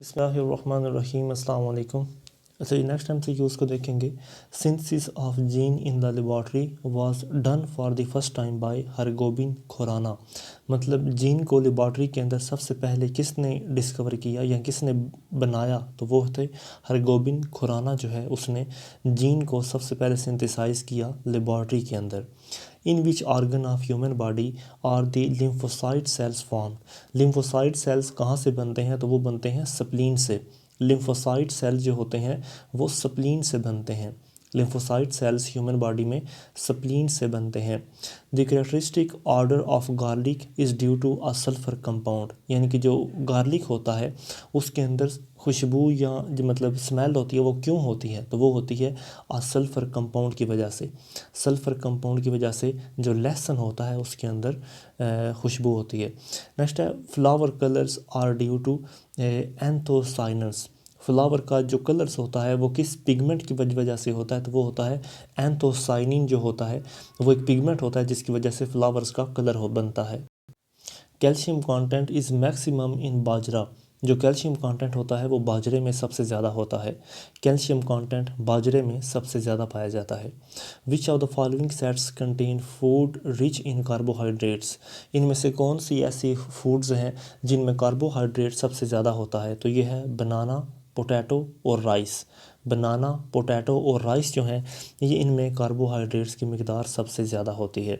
बिस्मिल्लाहिर्रहमानिर्रहीम अस्सलाम वालेकुम। अच्छा, नेक्स्ट हम यूज़ को देखेंगे। Synthesis of gene in the laboratory was done for the first time by Hargobind Khorana. मतलब जीन को लेबॉर्ट्री के अंदर सबसे पहले किसने डिस्कवर किया या किसने बनाया, तो वो थे हरगोबिन खुराना। जो है उसने जीन को सबसे पहले सिंथेसाइज किया लेबॉर्ट्री के अंदर। In which organ of human body are the lymphocyte cells form. Lymphocyte cells कहाँ से बनते हैं, तो वो बनते हैं स्प्लीन से। लिम्फोसाइट सेल्स जो होते हैं वो स्प्लीन से बनते हैं। लिम्फोसाइट सेल्स ह्यूमन बॉडी में स्प्लीन से बनते हैं। The characteristic odour of garlic is due to a sulphur compound. यानी कि जो गार्लिक होता है उसके अंदर खुशबू या जो मतलब स्मेल होती है वो क्यों होती है, तो वो होती है सल्फ़र कंपाउंड की वजह से। सल्फ़र कंपाउंड की वजह से जो लहसुन होता है उसके अंदर खुशबू होती है। नेक्स्ट है flower colours are due to anthocyanins. Flower का जो कलर्स होता है वो किस पिगमेंट की वजह से होता है, तो वो होता है एंथोसाइनिन। जो होता है वो एक पिगमेंट होता है जिसकी वजह से फ्लावर्स का कलर बनता है। Calcium content is maximum in bajra. जो कैल्शियम कंटेंट होता है वो बाजरे में सबसे ज़्यादा होता है। कैल्शियम कंटेंट बाजरे में सबसे ज़्यादा पाया जाता है। Which of the following sets contain food rich in carbohydrates. इनमें से कौन सी ऐसी फूड्स हैं जिनमें कार्बोहाइड्रेट सबसे ज़्यादा होता है, तो ये है बनाना, पोटैटो और राइस। बनाना, पोटैटो और राइस जो हैं ये इनमें कार्बोहाइड्रेट्स की मिकदार सबसे ज़्यादा होती है।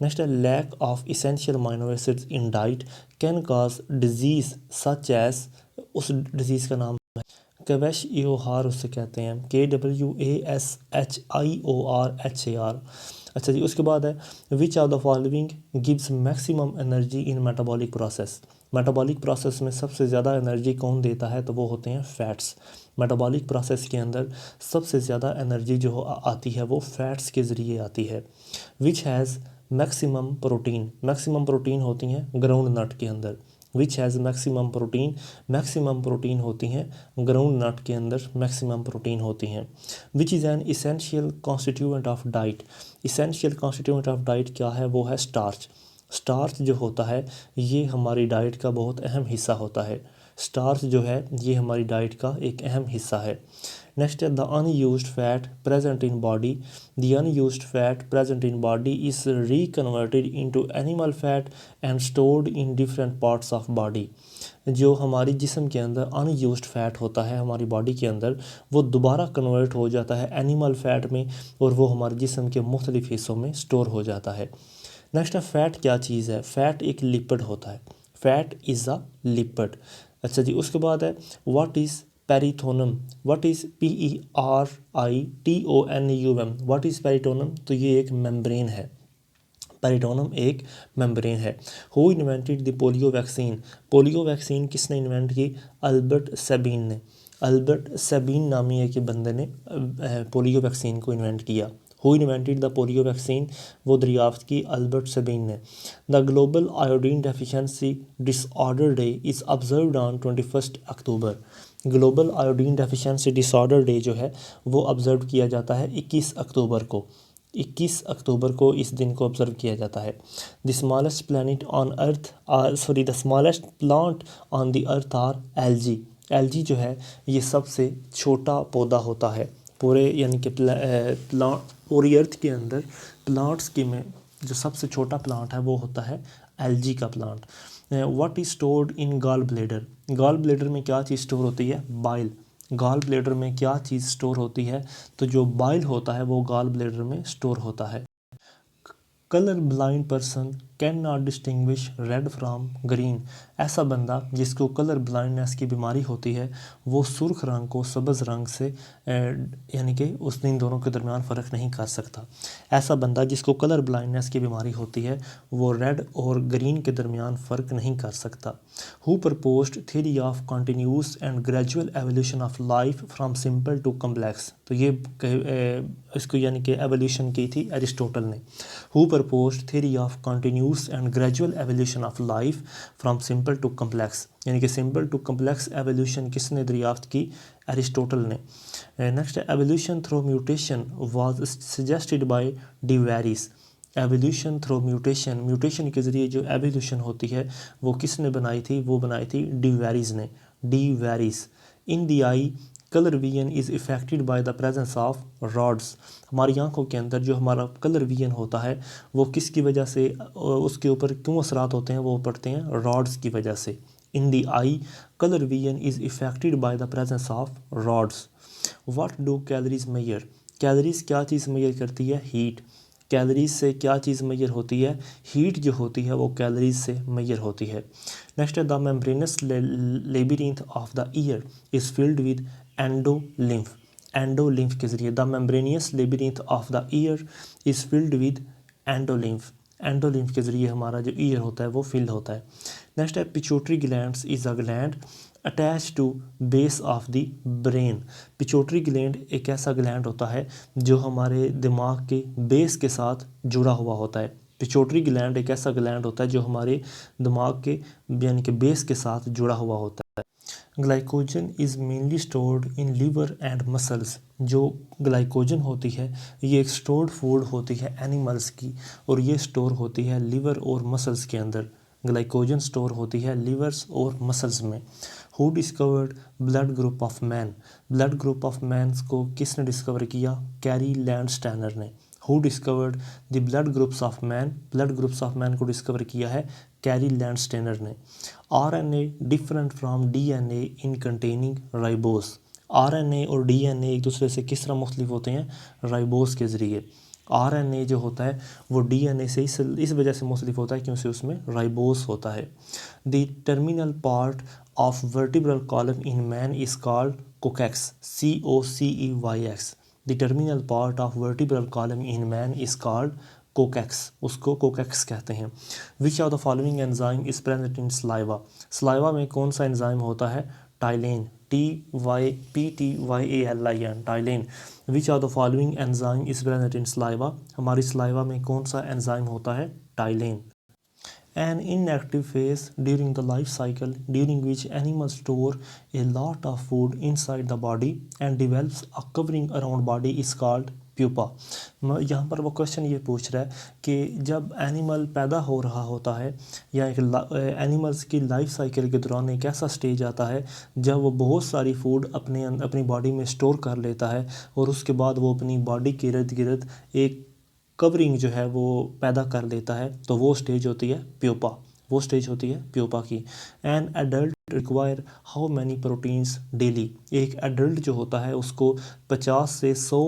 नेक्स्ट है lack of essential amino acids in diet can cause disease such as. उस डिज़ीज़ का नाम है क्वेश ईओआर, उससे कहते हैं KWASHIORHAR। अच्छा जी, उसके बाद है which of the following gives maximum energy in metabolic process. Metabolic process में सबसे ज़्यादा एनर्जी कौन देता है, तो वो होते हैं फैट्स। मेटाबॉलिक प्रोसेस के अंदर सबसे ज़्यादा एनर्जी जो आती है वो फैट्स के ज़रिए आती है। Which has maximum protein. Maximum protein होती हैं ग्राउंड नट के अंदर। Which has maximum protein. Maximum protein होती हैं ग्राउंड नट के अंदर, मैक्सिमम प्रोटीन होती हैं। Which is an essential constituent of diet. Essential constituent of diet क्या है, वो है स्टार्च। स्टार्च जो होता है ये हमारी डाइट का बहुत अहम हिस्सा होता है। स्टार्च जो है ये हमारी डाइट का एक अहम हिस्सा है। नेक्स्ट है the unused fat present in body. The unused fat present in body is reconverted into animal fat and stored in different parts of body. जो हमारी जिस्म के अंदर अनयूज्ड फैट होता है हमारी बॉडी के अंदर, वो दोबारा कन्वर्ट हो जाता है एनिमल फैट में और वो हमारे जिस्म के मुख्तलिफ हिस्सों में स्टोर हो जाता है। नेक्स्ट है फैट क्या चीज़ है। फैट एक लिपिड होता है। Fat is a lipid. अच्छा जी, उसके बाद है what is peritoneum. What is PERITONUM। What is peritoneum, तो ये एक मेम्ब्रेन है। पेरिटोनम एक मेम्ब्रेन है। Who invented the polio vaccine. Polio vaccine किसने इन्वेंट की, अल्बर्ट सेबिन ने। अल्बर्ट सेबिन नामी एक बंदे ने पोलियो वैक्सीन को इन्वेंट किया। Who invented the polio vaccine, वो दरियाफ्त की अल्बर्ट सेबिन ने। The global iodine deficiency disorder day is observed on 21 October. Global iodine deficiency disorder day जो है वो ऑब्जर्व किया जाता है 21 अक्टूबर को। 21 अक्टूबर को इस दिन को ऑब्जर्व किया जाता है। The smallest plant on earth the smallest plant on the earth are algae. Algae जो है ये सबसे छोटा पौधा होता है पूरे यानी कि प्लांट पूरी अर्थ के अंदर। प्लांट्स के में जो सबसे छोटा प्लांट है वो होता है एलजी का plant. What is stored in gall bladder. Gall bladder में क्या चीज़ स्टोर होती है, बाइल। गॉल ब्लेडर में क्या चीज़ स्टोर होती है, तो जो बाइल होता है वो गॉल ब्लेडर में स्टोर होता है। Colour blind person can not distinguish red from green. ऐसा बंदा जिसको कलर ब्लाइंडनेस की बीमारी होती है वो सुर्ख रंग को सब्ज़ रंग से यानी कि उस इन दोनों के दरमियान फ़र्क नहीं कर सकता। ऐसा बंदा जिसको कलर ब्लाइंडनेस की बीमारी होती है वो रेड और ग्रीन के दरमियान फ़र्क नहीं कर सकता। Who proposed theory of continuous and gradual evolution of life from simple to complex. तो ये इसको यानी कि एवोल्यूशन की थी एरिस्टोटल ने। Who proposed theory of continuous and gradual evolution of life from simple to complex. यानी कि सिंपल टू कम्प्लेक्स एवोल्यूशन किसने दरियाफ्त की, एरिस्टोटल ने। Next evolution through mutation was suggested by de Vries. Evolution through mutation, mutation के ज़रिए जो evolution होती है वो किसने बनाई थी, वो बनाई थी डिवेरिस ने। D varies. In the eye colour vision is affected by the presence of rods. हमारी आंखों के अंदर जो हमारा कलर विजन होता है वो किसकी वजह से, उसके ऊपर क्यों असरात होते हैं, वो पड़ते हैं रॉड्स की वजह से। In the eye colour vision is affected by the presence of rods. What do calories measure. Calories क्या चीज़ मेजर करती है, हीट। कैलोरीज से क्या चीज़ मेजर होती है, हीट जो होती है वो कैलोरीज से मेजर होती है। नेक्स्ट है the membranes labyrinth of the year is filled with endolymph. Endolymph के जरिए the membranosus labyrinth of the year is filled with endolymph. Endolymph के ज़रिए हमारा जो ईयर होता है वो फिल होता है। नेक्स्ट है pituitary glands is a gland attach to base of the brain. Pituitary gland एक ऐसा ग्लैंड होता है जो हमारे दिमाग के बेस के साथ जुड़ा हुआ होता है। पिट्यूटरी ग्लैंड एक ऐसा ग्लैंड होता है जो हमारे दिमाग के यानी कि बेस के साथ जुड़ा हुआ होता है। Glycogen is mainly stored in liver and muscles. जो ग्लाइकोजन होती है ये एक स्टोर्ड फूड होती है एनिमल्स की, और ये स्टोर होती है लीवर और मसल्स के अंदर। ग्लाइकोजन स्टोर होती है लीवर्स और मसल्स में। Who discovered blood group of man. Blood group of man को किसने डिस्कवर किया, कैरी लैंडस्टैनर ने। Who discovered the blood groups of man. Blood groups of man को डिस्कवर किया है कैरी लैंडस्टैनर ने। RNA different from DNA in containing ribose. RNA और DNA एक दूसरे से किस तरह मुख्तलिफ होते हैं, राइबोस के ज़रिए। आरएनए जो होता है वो डीएनए से इस वजह से मुख्तलिफ होता है क्योंकि उसमें राइबोस होता है। The terminal part of vertebral column in man is called coccyx. COCEYX। The terminal part of vertebral column in man is called coccyx. उसको कोकैक्स कहते हैं। Which of the following enzyme is present in saliva. Saliva में कौन सा enzyme होता है, ptyalin. TYPTYALIN ptyalin. Which of the following enzyme is present in saliva. हमारी saliva में कौन सा एंजाइम होता है, ptyalin. An inactive phase during the life cycle during which animals store a lot of food inside the body and develops a covering around body is called pupa. यहाँ पर वो question ये पूछ रहा है कि जब एनिमल पैदा हो रहा होता है या एक एनिमल्स की लाइफ साइकिल के दौरान एक ऐसा स्टेज आता है जब वो बहुत सारी फूड अपनी बॉडी में स्टोर कर लेता है और उसके बाद वो अपनी बॉडी के इर्द गिर्द एक कवरिंग जो है वो पैदा कर लेता है, तो वो स्टेज होती है प्यूपा। वो स्टेज होती है प्यूपा की। An adult require how many proteins daily. एक एडल्ट जो होता है उसको 50 से 100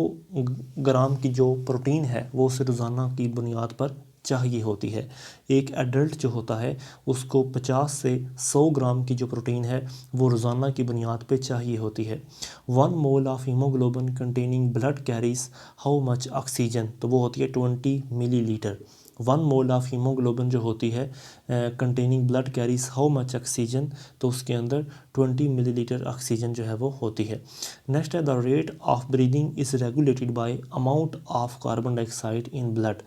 ग्राम की जो प्रोटीन है वो उसे रोज़ाना की बुनियाद पर चाहिए होती है। एक एडल्ट जो होता है उसको 50 से 100 ग्राम की जो प्रोटीन है वो रोज़ाना की बुनियाद पे चाहिए होती है। 1 mole of haemoglobin containing blood carries how much oxygen. तो वो होती है 20 मिलीलीटर। 1 मोल ऑफ हीमोग्लोबिन जो होती है containing blood carries how much oxygen, तो उसके अंदर 20 मिलीलीटर ऑक्सीजन जो है वो होती है। नेक्स्ट है the rate of breathing is regulated by amount of carbon dioxide in blood.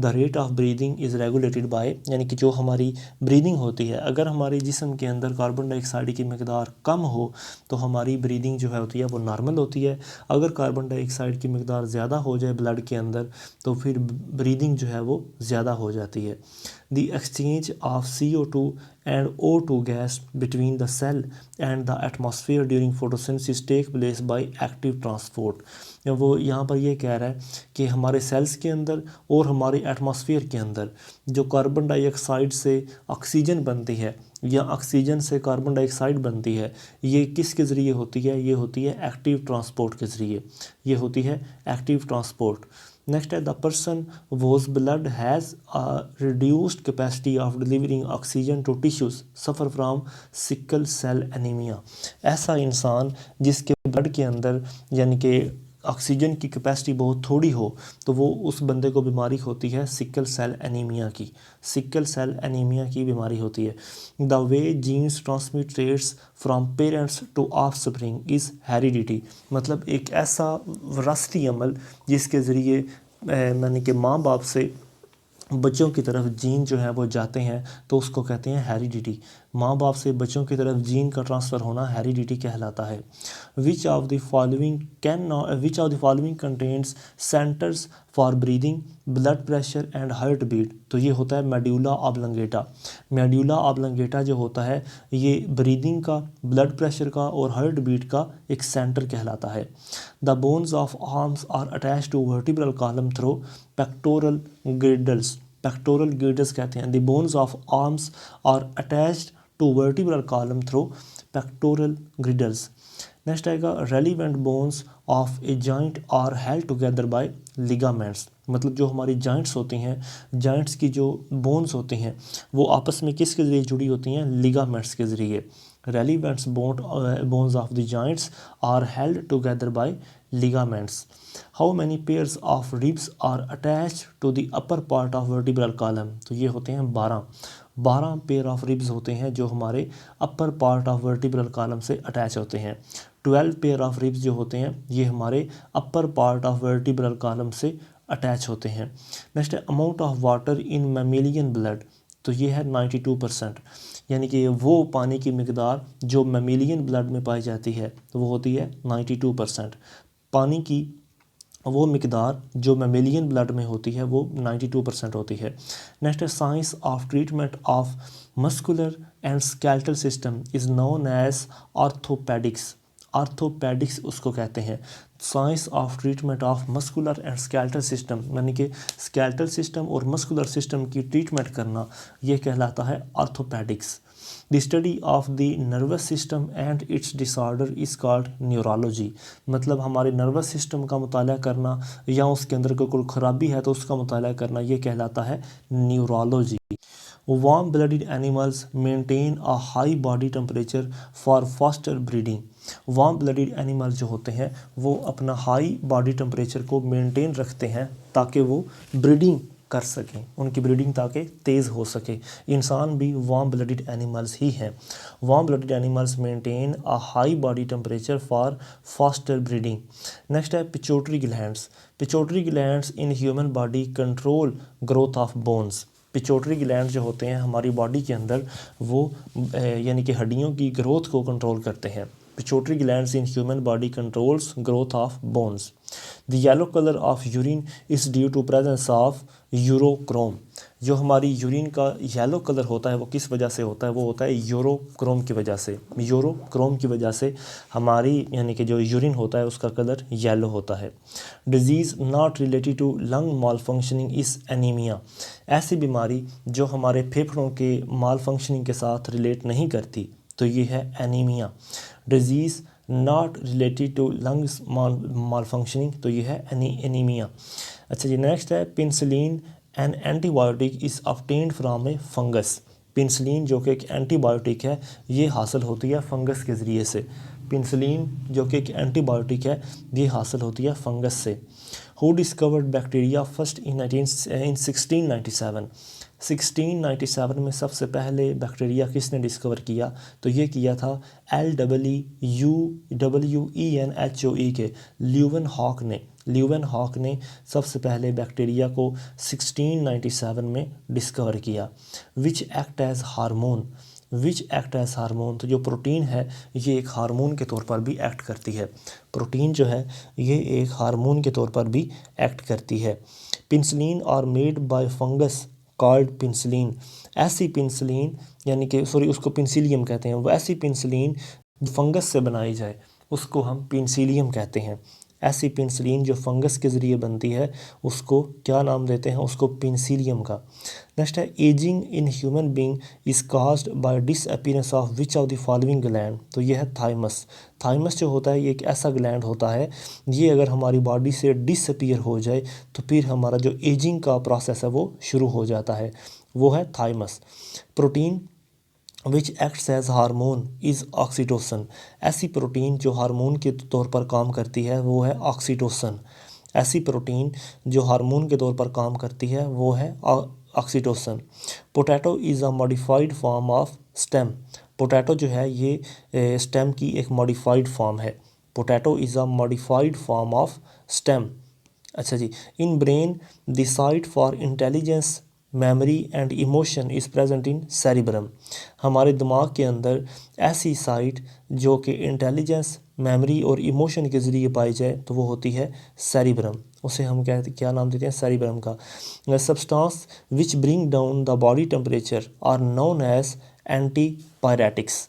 The rate of breathing is regulated by, यानी कि जो हमारी ब्रीदिंग होती है, अगर हमारे जिस्म के अंदर कार्बन डाइऑक्साइड की मकदार कम हो तो हमारी ब्रीदिंग जो है होती है वो नॉर्मल होती है। अगर कार्बन डाइऑक्साइड की मकदार ज़्यादा हो जाए ब्लड के अंदर तो फिर ब्रीदिंग जो है वो ज़्यादा हो जाती है। The exchange of CO2 and O2 gas between the cell and the atmosphere during photosynthesis take place by active transport. वो यहाँ पर ये कह रहा है कि हमारे सेल्स के अंदर और हमारे एटमॉस्फेयर के अंदर जो कार्बन डाइऑक्साइड से ऑक्सीजन बनती है या ऑक्सीजन से कार्बन डाइऑक्साइड बनती है, ये किसके ज़रिए होती है, ये होती है एक्टिव ट्रांसपोर्ट के ज़रिए। ये होती है एक्टिव ट्रांसपोर्ट। नेक्स्ट है the person whose blood has reduced capacity of delivering oxygen to tissues suffer from sickle cell anaemia. ऐसा इंसान जिसके ब्लड के अंदर यानी कि ऑक्सीजन की कैपेसिटी बहुत थोड़ी हो तो वो उस बंदे को बीमारी होती है सिकल सेल एनीमिया की। सिकल सेल एनीमिया की बीमारी होती है। The way genes transmit traits from parents to offspring is heredity. मतलब एक ऐसा विरासती अमल जिसके ज़रिए यानी कि माँ बाप से बच्चों की तरफ जीन जो है वो जाते हैं तो उसको कहते हैं हेरिडिटी। माँ बाप से बच्चों की तरफ जीन का ट्रांसफ़र होना हेरिडिटी कहलाता है। Which of the following contains centres for breathing, blood pressure and heart beat. तो ये होता है मेड्यूला ऑब्लंगेटा। मेड्यूला ऑब्लंगेटा जो होता है ये ब्रीदिंग का, ब्लड प्रेशर का और हार्ट बीट का एक सेंटर कहलाता है। The bones of arms are attach to vertebral column through pectoral girdles. Pectoral girdles कहते हैं। The bones of arms are attached to vertebral column through pectoral girdles. Next आएगा relevant bones of a joint are held together by ligaments. मतलब जो हमारी joints होती हैं, joints की जो बोन्स होती हैं वो आपस में किसके ज़रिए जुड़ी होती हैं? लिगामेंट्स के ज़रिए। Relevants bones of the joints are held together by ligaments. How many pairs of ribs are attach to the upper part of vertebral column. तो ये होते हैं 12 पेयर ऑफ रिब्स होते हैं जो हमारे अपर पार्ट ऑफ वर्टिब्रल कॉलम से attach होते हैं। 12 पेयर ऑफ रिब्स जो होते हैं ये हमारे अपर पार्ट ऑफ वर्टिब्रल कॉलम से अटैच होते हैं। नेक्स्ट है amount of water in mammalian blood. तो ये है 92%, यानी कि वो पानी की मिकदार जो मैमेलियन ब्लड में पाई जाती है तो वो होती है 92%। पानी की वो मिकदार जो मैमेलियन ब्लड में होती है वो 92% होती है। नेक्स्ट है science of treatment of muscular and skeletal system is known as orthopaedics. Orthopaedics उसको कहते हैं। Science of treatment of muscular and skeletal system, यानी कि स्केलेटल सिस्टम और मस्कुलर सिस्टम की ट्रीटमेंट करना ये कहलाता है orthopaedics. The study of the nervous system and its disorder is called neurology. मतलब हमारे नर्वस सिस्टम का मुताला करना या उसके अंदर कोई खराबी है तो उसका मुताला करना ये कहलाता है neurology. Warm blooded animals maintain a high body temperature for faster breeding. Warm blooded animal जो होते हैं वो अपना हाई बॉडी टेम्परेचर को मेंटेन रखते हैं ताकि वो ब्रीडिंग कर सकें, उनकी ब्रीडिंग ताकि तेज़ हो सके। इंसान भी वार्म ब्लडेड एनिमल्स ही हैं। Warm blooded animals maintain a high body temperature for faster breeding. Next है pituitary glands. Pituitary glands in human body control growth of bones. Pituitary gland जो होते हैं हमारी बॉडी के अंदर वो यानी कि हड्डियों की ग्रोथ को कंट्रोल करते हैं। Pituitary glands in human body controls growth of bones. The yellow colour of urine is due to presence of urochrome. जो हमारी यूरिन का येलो कलर होता है वो किस वजह से होता है? वो होता है यूरोक्रोम की वजह से। यूरोक्रोम की वजह से हमारी यानी कि जो यूरिन होता है उसका कलर येलो होता है। Disease not related to lung malfunctioning is anaemia. ऐसी बीमारी जो हमारे फेफड़ों के माल फंक्शनिंग के साथ रिलेट नहीं करती तो ये है anaemia. Disease not related to lungs malfunctioning तो ये है एनीमिया। अच्छा जी, नेक्स्ट है penicillin an antibiotic is obtained from a fungus. Penicillin जो कि एक एंटीबायोटिक है ये हासिल होती है फंगस के ज़रिए से। पेनिसिलिन जो कि एक एंटीबायोटिक है ये हासिल होती है फंगस से। Who discovered bacteria first in 1697। 1697 में सबसे पहले बैक्टीरिया किसने डिस्कवर किया? तो ये किया था LWENHOE के ल्यूवन हॉक ने सबसे पहले बैक्टीरिया को 1697 में डिस्कवर किया। Which act as hormone. तो जो प्रोटीन है ये एक हार्मोन के तौर पर भी एक्ट करती है। प्रोटीन जो है ये एक हार्मोन के तौर पर भी एक्ट करती है। Penicillin are made by fungus called penicillin. ऐसी पेनिसिलिन यानी कि उसको पेनिसिलियम कहते हैं। वो ऐसी पेनिसिलिन जो फंगस से बनाई जाए उसको हम पेनिसिलियम कहते हैं। ऐसी पेनिसिलिन जो फंगस के ज़रिए बनती है उसको क्या नाम देते हैं? उसको पेनिसिलियम का। नेक्स्ट है ageing in human being is caused by disappearance of which of the following gland. तो ये है थाइमस। थाइमस जो होता है ये एक ऐसा ग्लैंड होता है ये अगर हमारी बॉडी से डिसअपीयर हो जाए तो फिर हमारा जो एजिंग का प्रोसेस है वो शुरू हो जाता है, वो है thymus. Protein which acts as hormone is oxytocin. ऐसी प्रोटीन जो हार्मोन के तौर पर काम करती है वो है ऑक्सीटोसिन। ऐसी प्रोटीन जो हार्मोन के तौर पर काम करती है वो है oxytocin. Potato is a modified form of stem. Potato जो है ये स्टेम की एक मॉडिफाइड फॉर्म है। Potato is a modified form of stem. अच्छा जी, in brain the site for intelligence memory and emotion is present in cerebrum. हमारे दिमाग के अंदर ऐसी साइट जो कि इंटेलिजेंस, मेमोरी और इमोशन के ज़रिए पाई जाए तो वो होती है सेरिब्रम। उसे हम क्या नाम देते हैं, सेरिब्रम का। Substance which bring down the body temperature are known as antipyretics.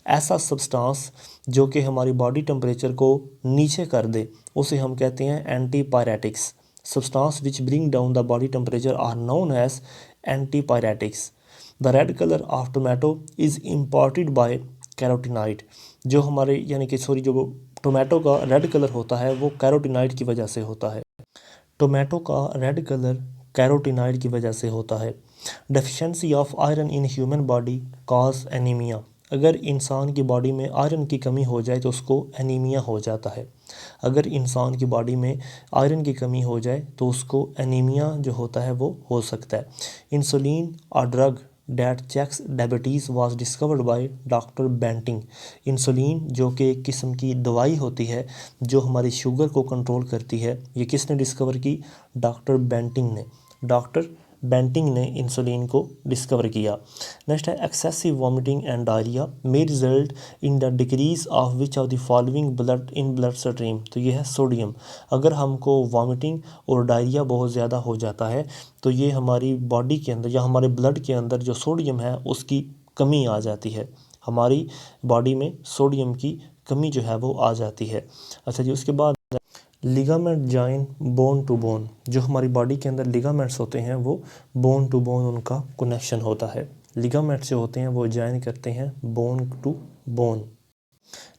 ऐसा सब्सटेंस जो कि हमारी बॉडी टेम्परेचर को नीचे कर दे उसे हम कहते हैं antipyretics. Substance which bring down the body temperature are known as antipyretics. The red colour of tomato is imported by carotenoid. जो हमारे जो टोमेटो का रेड कलर होता है वो कैरोटीनाइड की वजह से होता है। टोमेटो का रेड कलर कैरोटीनाइड की वजह से होता है। Deficiency of iron in human body cause anaemia. अगर इंसान की बॉडी में आयरन की कमी हो जाए तो उसको एनीमिया हो जाता है। अगर इंसान की बॉडी में आयरन की कमी हो जाए तो उसको एनीमिया जो होता है वो हो सकता है। इंसुलिन और drug that checks diabetes was discovered by doctor Banting. Insulin जो कि एक किस्म की दवाई होती है जो हमारी शुगर को कंट्रोल करती है, ये किसने डिस्कवर की? डॉक्टर बेंटिंग ने। डॉक्टर बेंटिंग ने इंसुलिन को डिस्कवर किया। नेक्स्ट है excessive vomiting and diarrhoea may result in the decrease of which of the following blood stream. तो ये है सोडियम। अगर हमको वॉमिटिंग और डायरिया बहुत ज़्यादा हो जाता है तो ये हमारी बॉडी के अंदर या हमारे ब्लड के अंदर जो सोडियम है उसकी कमी आ जाती है। हमारी बॉडी में सोडियम की कमी जो है वो आ जाती है। अच्छा जी, उसके बाद ligament join bone to bone. जो हमारी बॉडी के अंदर लिगामेंट्स होते हैं वो बोन टू बोन उनका कनेक्शन होता है। लिगामेंट्स जो होते हैं वो जॉइन करते हैं बोन टू बोन।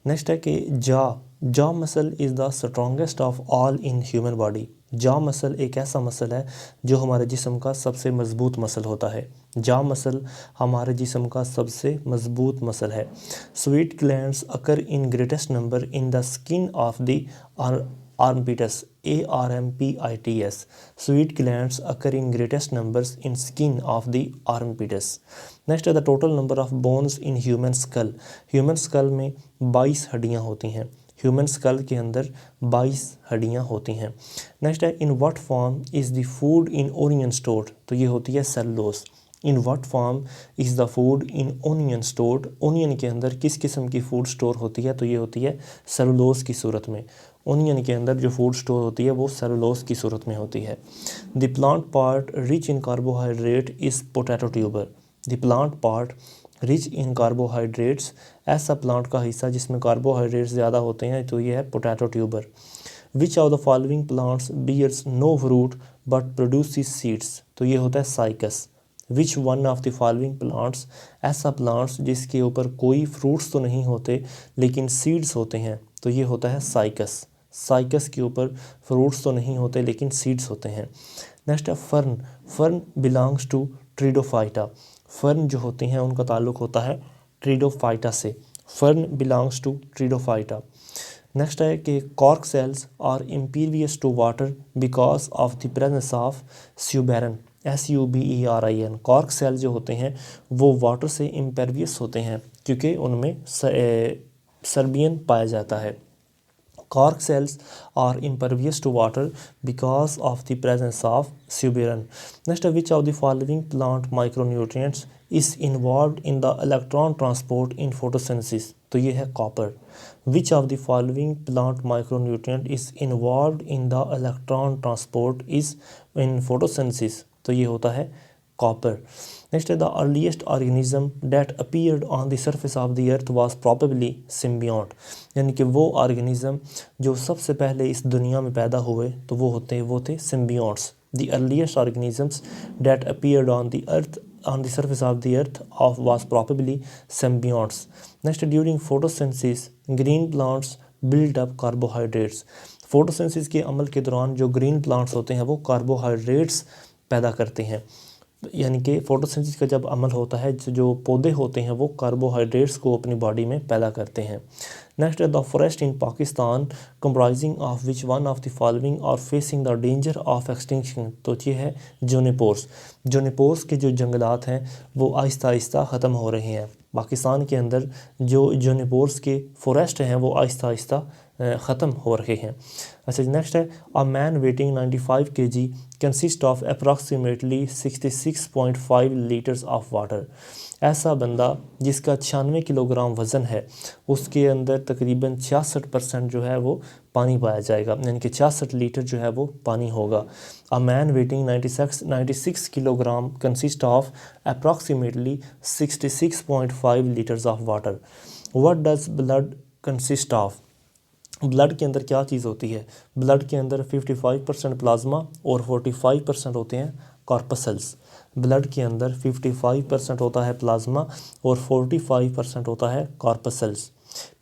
नेक्स्ट है कि jaw muscle is the strongest of all in human body. Jaw muscle एक ऐसा मसल है जो हमारे जिस्म का सबसे मजबूत मसल होता है। जॉ मसल हमारे जिस्म का सबसे मजबूत मसल है। Sweet glands occur in greatest number in the skin of the armpits, ARMPITS. Sweat glands occur in greatest numbers in skin of the armpits. Next है the total number of bones in human skull. Human skull में 22 हड्डियाँ होती हैं। Human school के अंदर 22 हड्डियाँ होती हैं। नेक्स्ट है in what form is the food in onion stored. तो ये होती है cellulose. In what form is the food in onion stored. Onion के अंदर किस किस्म की फूड स्टोर होती है? तो ये होती है सेलुलोज की सूरत में। ओनियन के अंदर जो फूड स्टोर होती है वो सेलुलोज की सूरत में होती है। The plant part rich in carbohydrate is potato tuber. The plant part rich in carbohydrates, ऐसा प्लांट का हिस्सा जिसमें कार्बोहाइड्रेट्स ज़्यादा होते हैं तो ये है potato tuber. Which of the following plants bears no fruit but produces seeds. तो ये होता है cycas. Which one of the following plants, ऐसा प्लांट्स जिसके ऊपर कोई फ्रूट्स तो नहीं होते लेकिन सीड्स होते हैं, तो ये होता है साइकस। साइकस के ऊपर फ्रूट्स तो नहीं होते लेकिन सीड्स होते हैं। नेक्स्ट है fern. Fern belongs to pteridophyta. Fern जो होते हैं उनका ताल्लुक होता है ट्रीडोफाइटा से। Fern belongs to pteridophyta. Next है कि cork cells are impervious to water because of the presence of suberin, SUBERIN। Cork cell जो होते हैं वो वाटर से इम्पेरियस होते हैं क्योंकि उनमें सर्बियन पाया जाता है। Cork cells are impervious to water because of the presence of suberin. Next, which of the following plant micronutrients is involved in the electron transport in photosynthesis? तो ये है copper. Which of the following plant micronutrient is involved in the electron transport is in photosynthesis? तो ये होता है copper. Next, the earliest organism that appeared on the surface of the earth was probably symbiont. यानी कि वो organism जो सबसे पहले इस दुनिया में पैदा हुए तो वो थे symbionts. The earliest organisms that appeared on the surface of the earth was probably symbionts. Next, during photosynthesis, green plants build up carbohydrates. Photosynthesis के अमल के दौरान जो ग्रीन प्लांट्स होते हैं वो कार्बोहाइड्रेट्स पैदा करते हैं। यानी कि फोटोसिंथेसिस का जब अमल होता है जो पौधे होते हैं वो कार्बोहाइड्रेट्स को अपनी बॉडी में पैदा करते हैं। Next the forest in Pakistan comprising of which one of the following are facing the danger of extinction. तो ये है जोनिपोर्स। जोनिपोर्स के जो जंगलात हैं वो आहिस्ता आहिस्ता ख़त्म हो रहे हैं। पाकिस्तान के अंदर जो जोनिपोर्स के फॉरेस्ट हैं वो आहिस्ता आहिस्ता ख़त्म हो रहे हैं। अच्छा नेक्स्ट है, a man waiting 95 kg consist of approximately 66.5 litres of water. ऐसा बंदा जिसका 96 किलोग्राम वज़न है, उसके अंदर तकरीबन 66% जो है वो पानी पाया जाएगा, यानी कि 66 लीटर जो है वो पानी होगा। A man waiting 96 kilogram consist of approximately 66.5 litres of water. What does blood consist of. Blood के अंदर क्या चीज़ होती है? ब्लड के अंदर 55% प्लाज्मा और 45% होते हैं कॉर्पसल्स। ब्लड के अंदर 55% होता है प्लाज्मा और 45% होता है corpuscles.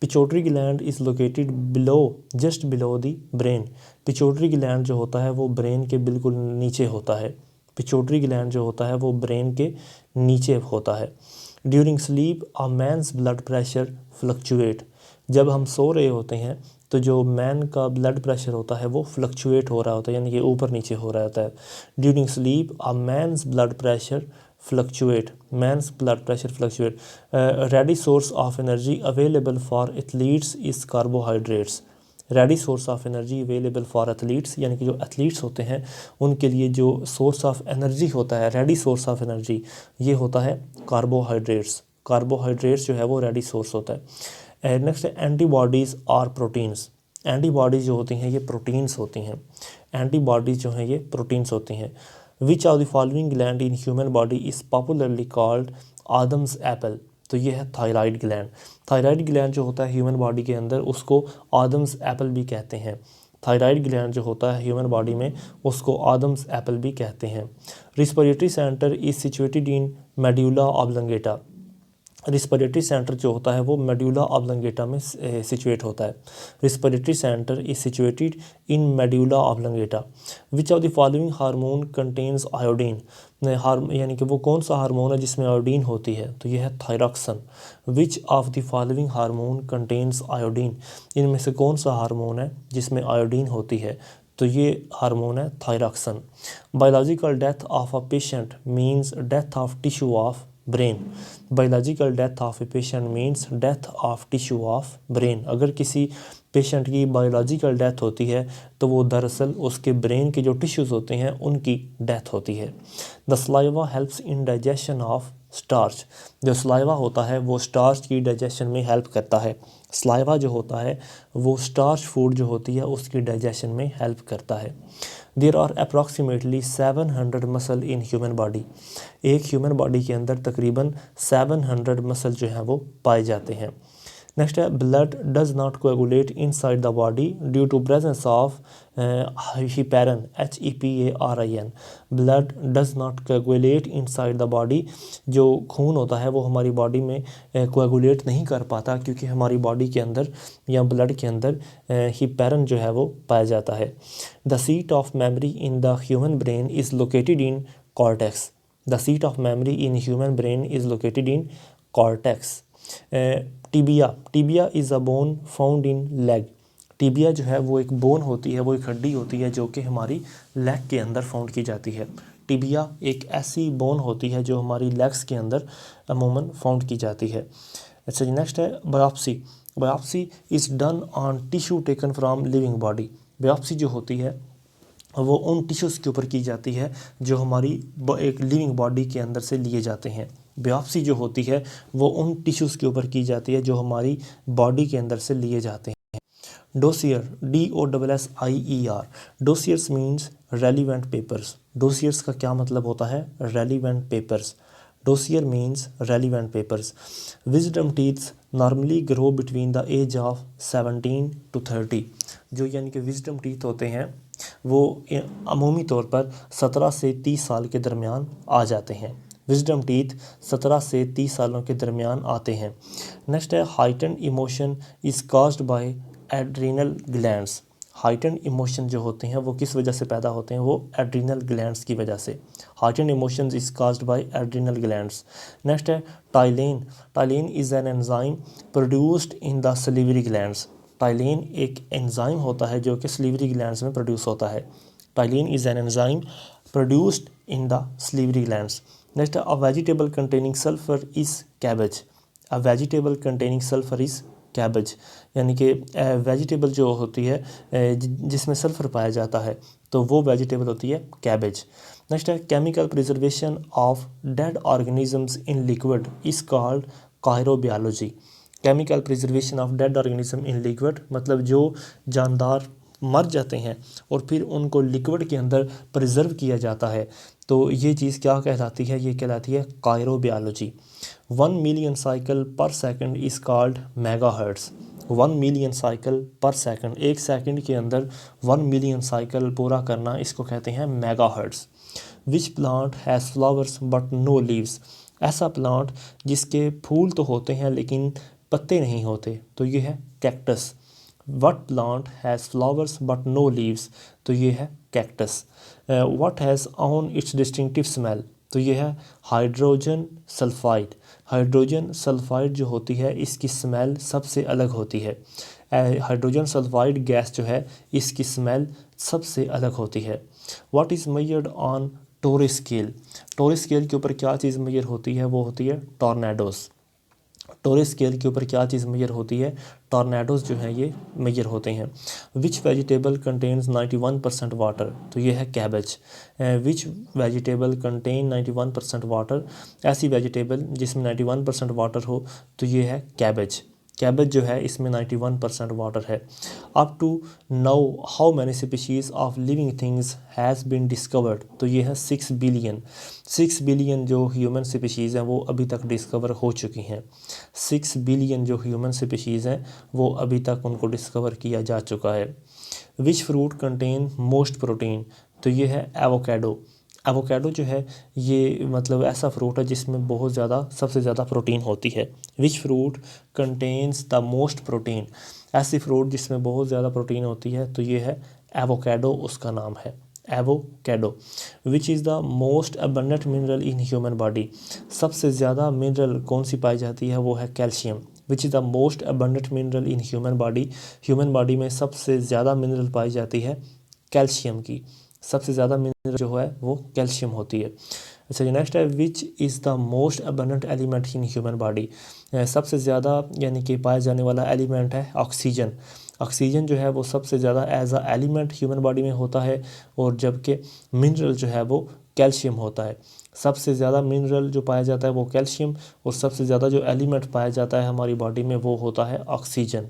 Pituitary gland is located below, just below the brain. Pituitary gland जो होता है वो ब्रेन के बिल्कुल नीचे होता है। पिट्यूटरी ग्लैंड जो होता है वो ब्रेन के नीचे होता है। During sleep a man's blood pressure fluctuate. जब हम सो रहे होते हैं तो जो मैन का ब्लड प्रेशर होता है वो फ्लक्चुएट हो रहा होता है, यानी कि ऊपर नीचे हो रहा होता है। During sleep a man's blood pressure fluctuate, man's blood pressure fluctuate. Ready source of energy available for athletes is carbohydrates. Ready source of energy available for athletes, यानी कि जो एथलीट्स होते हैं उनके लिए जो सोर्स ऑफ एनर्जी होता है, रेडी सोर्स ऑफ एनर्जी, ये होता है कार्बोहाइड्रेट्स। कार्बोहाइड्रेट्स जो है वो रेडी सोर्स होता है। नेक्स्ट है एंटीबॉडीज़ और प्रोटीन्स। एंटीबॉडीज़ जो होती हैं ये प्रोटीन्स होती हैं। एंटीबॉडीज़ जो हैं ये प्रोटीन्स होती हैं। Which of the following gland in human body is popularly called Adams Apple. तो ये है थायराइड ग्लैंड। थायराइड ग्लैंड जो होता है ह्यूमन बॉडी के अंदर उसको आदम्स एप्पल भी कहते हैं। थायराइड ग्लैंड जो होता है ह्यूमन बॉडी में उसको आदम्स एप्पल भी कहते हैं। Respiratory centre is situated in medulla oblongata. Respiratory centre जो होता है वो मेड्यूला ऑब्लंगेटा में सिचुएट होता है। Respiratory centre is situated in medulla oblongata. Which of the following hormone contains iodine. यानी कि वो कौन सा हार्मोन है जिसमें आयोडीन होती है? तो यह है thyroxine. Which of the following hormone contains iodine. इनमें से कौन सा हार्मोन है जिसमें आयोडीन होती है? तो ये हार्मोन है thyroxine. Biological death of a patient means death of tissue of brain. Biological death of a patient means death of tissue of brain. अगर किसी पेशेंट की बायोलॉजिकल डेथ होती है तो वो दरअसल उसके ब्रेन के जो टिश्यूज़ होते हैं उनकी डेथ होती है। The saliva helps in digestion of starch. जो सलाइवा होता है वो स्टार्च की डाइजेशन में हेल्प करता है। सलाइवा जो होता है वो स्टार्च फूड जो होती है उसकी डाइजेशन में हेल्प करता है। There are approximately 700 muscle in human body. एक ह्यूमन बॉडी के अंदर तकरीबन 700 मसल जो हैं वो पाए जाते हैं। नेक्स्ट है blood does not coagulate inside the body due to presence of heparin, HEPARIN। Blood does not coagulate inside the body. जो खून होता है वो हमारी बॉडी में कोएगुलेट नहीं कर पाता क्योंकि हमारी बॉडी के अंदर या ब्लड के अंदर हिपेरन जो है वो पाया जाता है। The seat of memory in the human brain is located in cortex. The seat of memory in human brain is located in cortex. Tibia, tibia is a bone found in leg. Tibia जो है वो एक bone होती है, वो एक हड्डी होती है जो कि हमारी लेग के अंदर फाउंड की जाती है। टिबिया एक ऐसी बोन होती है जो हमारी लेग्स के अंदर अमूमन फाउंड की जाती है। अच्छा जी नेक्स्ट है biopsy. Biopsy is done on tissue taken from living body. Biopsy जो होती है वो उन टिश्यूज़ के ऊपर की जाती है जो हमारी एक लिविंग बॉडी के अंदर से लिए जाते हैं। बायोप्सी जो होती है वो उन टिश्यूज़ के ऊपर की जाती है जो हमारी बॉडी के अंदर से लिए जाते हैं। Dossier, DOSSIER। Dossiers means relevant papers. Dossiers का क्या मतलब होता है? Relevant papers. Dossier means relevant papers. Wisdom teeths normally grow between the age of 17 to 30। जो यानी कि विजडम टीथ होते हैं वो अमूमी तौर पर 17 से 30 साल के दरमियान आ जाते हैं। विजडम टीथ 17 से 30 सालों के दरमियान आते हैं। नेक्स्ट है heighten emotion is caused by adrenal glands. Heighten emotion जो होते हैं वो किस वजह से पैदा होते हैं? वो एड्रीनल ग्लैंड्स की वजह से। Heightened emotions is caused by adrenal glands. Next है ptyalin. Ptyalin is an enzyme produced in the salivary glands. Ptyalin एक एंजाइम होता है जो कि सलीवरी ग्लैंड्स में प्रोड्यूस होता है। Ptyalin is an enzyme produced in the salivary glands. Next a vegetable containing sulphur is cabbage. A vegetable containing sulphur is cabbage, यानी कि वेजिटेबल जो होती है जिसमें सल्फ़र पाया जाता है, तो वो वेजिटेबल होती है कैबेज। नेक्स्ट है chemical preservation of dead organisms in liquid is called cryobiology. Chemical preservation of dead organism in liquid, मतलब जो जानदार मर जाते हैं और फिर उनको लिक्विड के अंदर प्रिजर्व किया जाता है, तो ये चीज़ क्या कहलाती है? ये कहलाती है कायरोबायोलॉजी। 1 मिलियन साइकिल पर second is called megahertz. 1 million cycle पर सेकंड, एक सेकंड के अंदर 1 मिलियन साइकिल पूरा करना, इसको कहते हैं megahertz. Which plant has flowers but no leaves. ऐसा प्लांट जिसके फूल तो होते हैं लेकिन पत्ते नहीं होते, तो ये है cactus. What plant has flowers but no leaves, तो ये है cactus. What has on its distinctive smell, तो ये है हाइड्रोजन सल्फाइड। हाइड्रोजन सल्फाइड जो होती है इसकी स्मेल सबसे अलग होती है। हाइड्रोजन सल्फाइड गैस जो है इसकी स्मेल सबसे अलग होती है। व्हाट इज़ मेजर्ड ऑन टोरे स्केल। टोरे स्केल के ऊपर क्या चीज़ मेजर होती है? वो होती है टॉर्नेडोज़। टोरे स्केल के ऊपर क्या चीज़ मेजर होती है? टॉर्नेडोज़ जो हैं ये मेजर होते हैं। विच वेजिटेबल कंटेन्स 91% वाटर, तो ये है cabbage. Which vegetable contain 91% water, ऐसी वेजिटेबल जिसमें 91% वाटर हो, तो ये है कैबेज। कैबेज जो है इसमें 91% वाटर है। Up to now how many species of living things has been discovered, तो ये है 6 बिलियन। 6 बिलियन जो ह्यूमन स्पीशीज़ हैं वो अभी तक डिस्कवर हो चुकी हैं। 6 बिलियन जो ह्यूमन स्पीशीज़ हैं वो अभी तक उनको डिस्कवर किया जा चुका है। Which fruit contain most protein, तो ये है एवोकेडो। एवोकेडो जो है ये मतलब ऐसा फ्रूट है जिसमें बहुत ज़्यादा सबसे ज़्यादा प्रोटीन होती है। Which fruit contains the most protein, ऐसी फ्रूट जिसमें बहुत ज़्यादा प्रोटीन होती है, तो ये है एवोकेडो, उसका नाम है avocado. Which is the most abundant mineral in human body, सबसे ज़्यादा मिनरल कौन सी पाई जाती है? वो है calcium. Which is the most abundant mineral in human body, human body में सबसे ज़्यादा मिनरल पाई जाती है कैल्शियम की। सबसे ज़्यादा मिनरल जो है वो कैल्शियम होती है। अच्छा जी, नेक्स्ट है which is the most abundant element in human body, सबसे ज़्यादा यानी कि पाया जाने वाला एलिमेंट है ऑक्सीजन। ऑक्सीजन जो है वो सबसे ज़्यादा as a element human body में होता है, और जबकि मिनरल जो है वो कैल्शियम होता है। सबसे ज़्यादा मिनरल जो पाया जाता है वो कैल्शियम, और सबसे ज़्यादा जो एलिमेंट पाया जाता है हमारी बॉडी में वो होता है ऑक्सीजन।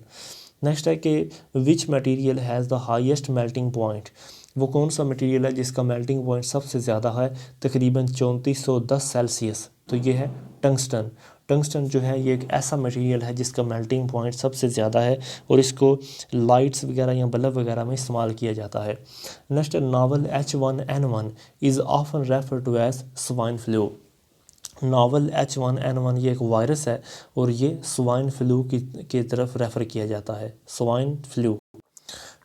नेक्स्ट है कि which material has the highest melting point, वो कौन सा मटेरियल है जिसका मेल्टिंग पॉइंट सबसे ज़्यादा है, तकरीबन 3410 सेल्सियस, तो ये है टंगस्टन। टंगस्टन जो है ये एक ऐसा मटेरियल है जिसका मेल्टिंग पॉइंट सबसे ज़्यादा है, और इसको लाइट्स वगैरह या बल्ब वगैरह में इस्तेमाल किया जाता है। Next novel H1N1 is often refer to as swine flu. Novel H1N1 ये एक वायरस है, और ये स्वाइन फ्लू की तरफ रेफ़र किया जाता है, swine flu.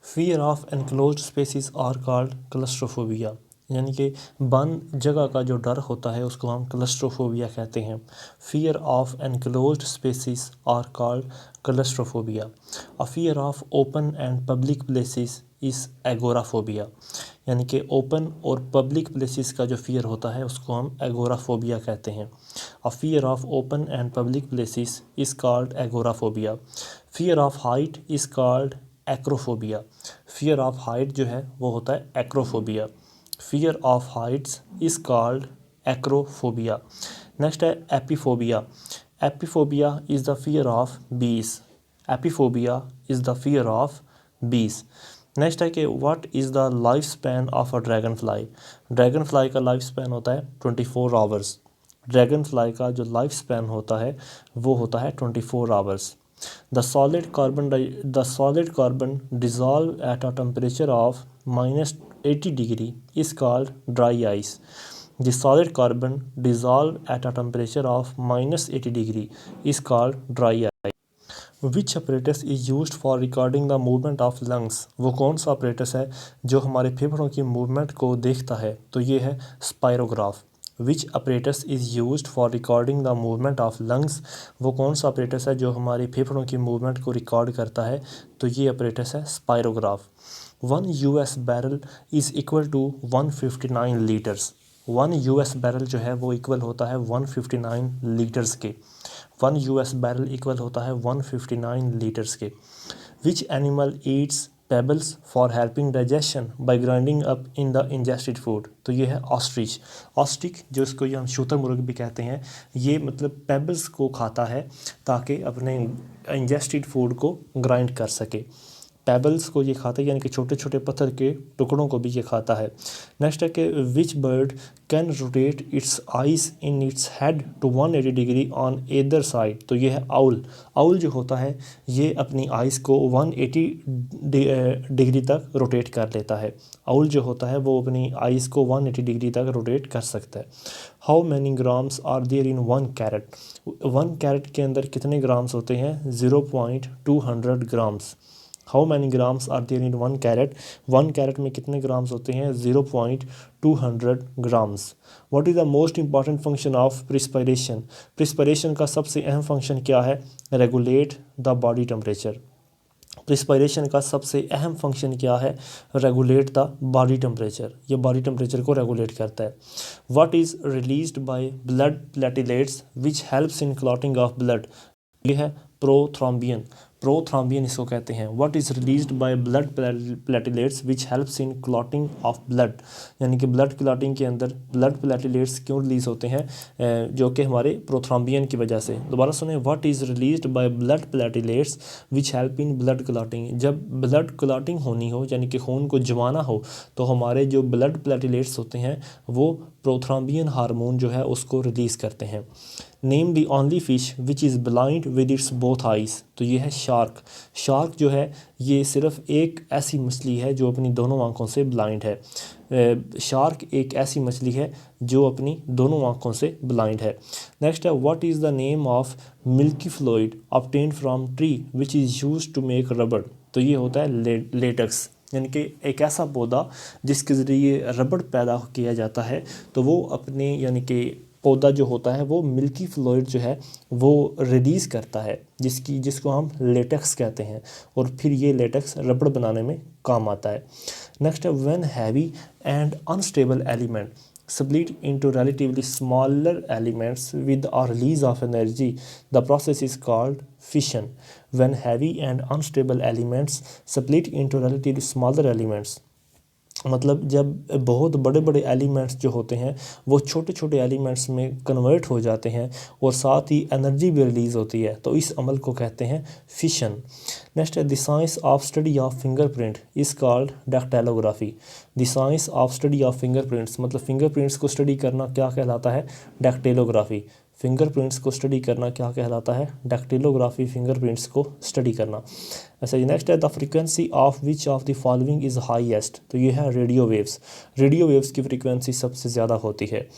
Fear of enclosed spaces are called claustrophobia, यानी कि बंद जगह का जो डर होता है उसको हम क्लस्ट्रोफोबिया कहते हैं। Fear of enclosed spaces are called claustrophobia. A fear of open and public places is agoraphobia, यानी कि ओपन और पब्लिक प्लेसेस का जो फियर होता है उसको हम एगोराफोबिया कहते हैं। अ fear of open and public places is called agoraphobia. Fear of height is called acrophobia. Fear of height जो है वो होता है acrophobia. Fear of Heights is called acrophobia. Next है एपीफोबिया। एपीफोबिया इज़ द फियर ऑफ बीज। एपीफोबिया is the fear of बीज। Next है कि what is the life span of a dragon fly. Dragon fly का लाइफ स्पैन होता है 24 आवर्स। ड्रैगन फ्लाई का जो लाइफ स्पैन होता है वो होता है 24 hours. The solid carbon dissolve at a temperature of -80 degree is called dry ice. The solid carbon dissolve at a temperature of -80 degree is called dry ice. Which apparatus is used for recording the movement of lungs? वो कौन सा apparatus है जो हमारे फेफड़ों की movement को देखता है? तो ये है स्पायरोग्राफ। विच apparatus is used for recording the movement of lungs? वो कौन सा apparatus है जो हमारी फेफड़ों की मूवमेंट को रिकॉर्ड करता है? तो ये apparatus है spirograph. 1 US barrel is equal to 159 litres. 1 US barrel जो है वो इक्वल होता है 159 लीटर्स के। 1 US बैरल इक्वल होता है 159 लीटर्स के। Which animal eats pebbles for helping digestion by grinding up in the ingested food. तो ये है ऑस्ट्रिच। ऑस्ट्रिच जो इसको ये हम शुतुरमुर्ग भी कहते हैं, ये मतलब पेबल्स को खाता है ताकि अपने इंजेस्टेड फूड को ग्राइंड कर सके। पेबल्स को ये खाता है यानी कि छोटे छोटे पत्थर के टुकड़ों को भी ये खाता है। नेक्स्ट है कि which bird can rotate its eyes in its head to 180 degree on either side. तो ये है आउल। आउल जो होता है ये अपनी आइज को 180 डिग्री तक रोटेट कर लेता है। आउल जो होता है वो अपनी आइज को 180 डिग्री तक रोटेट कर सकता है। How many grams are there in 1 carat. 1 carat के अंदर कितने ग्राम्स होते हैं? 0.200 grams. How many grams are there in 1 carat. 1 carat में कितने ग्राम्स होते हैं? 0.200 grams. What is the most important function of perspiration. Perspiration का सबसे अहम फंक्शन क्या है? Regulate the body temperature. Perspiration का सबसे अहम फंक्शन क्या है? Regulate the body temperature. ये बॉडी टेम्परेचर को रेगुलेट करता है। What is released by blood platelets which helps in clotting of blood. ये है प्रोथ्रोम्बियन। प्रोथ्रोम्बियन इसको कहते हैं। What is released by blood platelets which helps in clotting of blood. यानी कि ब्लड क्लॉटिंग के अंदर ब्लड प्लेटिलेट्स क्यों रिलीज होते हैं? जो कि हमारे प्रोथ्रोम्बियन की वजह से। दोबारा सुने, what is released by blood platelets which help in blood clotting. जब ब्लड क्लॉटिंग होनी हो यानी कि खून को जमाना हो तो हमारे जो ब्लड प्लेटिलेट्स होते हैं वो प्रोथ्रोम्बियन हार्मोन जो है उसको रिलीज़ करते हैं। Name the only fish which is blind with its both eyes. तो ये है शार्क। शार्क जो है ये सिर्फ एक ऐसी मछली है जो अपनी दोनों आंखों से ब्लाइंड है। शार्क एक ऐसी मछली है जो अपनी दोनों आंखों से ब्लाइंड है। नेक्स्ट है, what is the name of milky fluid obtained from tree which is used to make rubber. तो ये होता है लेटेक्स, यानी कि एक ऐसा पौधा जिसके ज़रिए रबड़ पैदा किया जाता है। तो वो अपने यानी कि पौधा जो होता है वो मिल्की फ्लूइड जो है वो रिलीज़ करता है जिसको हम लेटेक्स कहते हैं, और फिर ये लेटेक्स रबड़ बनाने में काम आता है। नेक्स्ट है, when heavy and unstable element split into relatively smaller elements with a release of energy, the process is called fission. When heavy and unstable elements split into relatively smaller elements, मतलब जब बहुत बड़े बड़े elements जो होते हैं वो छोटे छोटे एलिमेंट्स में कन्वर्ट हो जाते हैं और साथ ही एनर्जी भी रिलीज़ होती है, तो इस अमल को कहते हैं फिशन। नेक्स्ट है, the science of study of fingerprint is called dactylography. The science of study of fingerprints मतलब फिंगरप्रिंट्स को स्टडी करना क्या कहलाता है? डैक्टाइलोग्राफी। फिंगरप्रिंट्स को स्टडी करना क्या कहलाता है? डैक्टिलोग्राफी। फिंगरप्रिंट्स को स्टडी करना। ऐसा ही नेक्स्ट है, the frequency of which of the following is highest. तो ये है रेडियो वेव्स। रेडियो वेव्स की फ्रीक्वेंसी सबसे ज़्यादा होती है।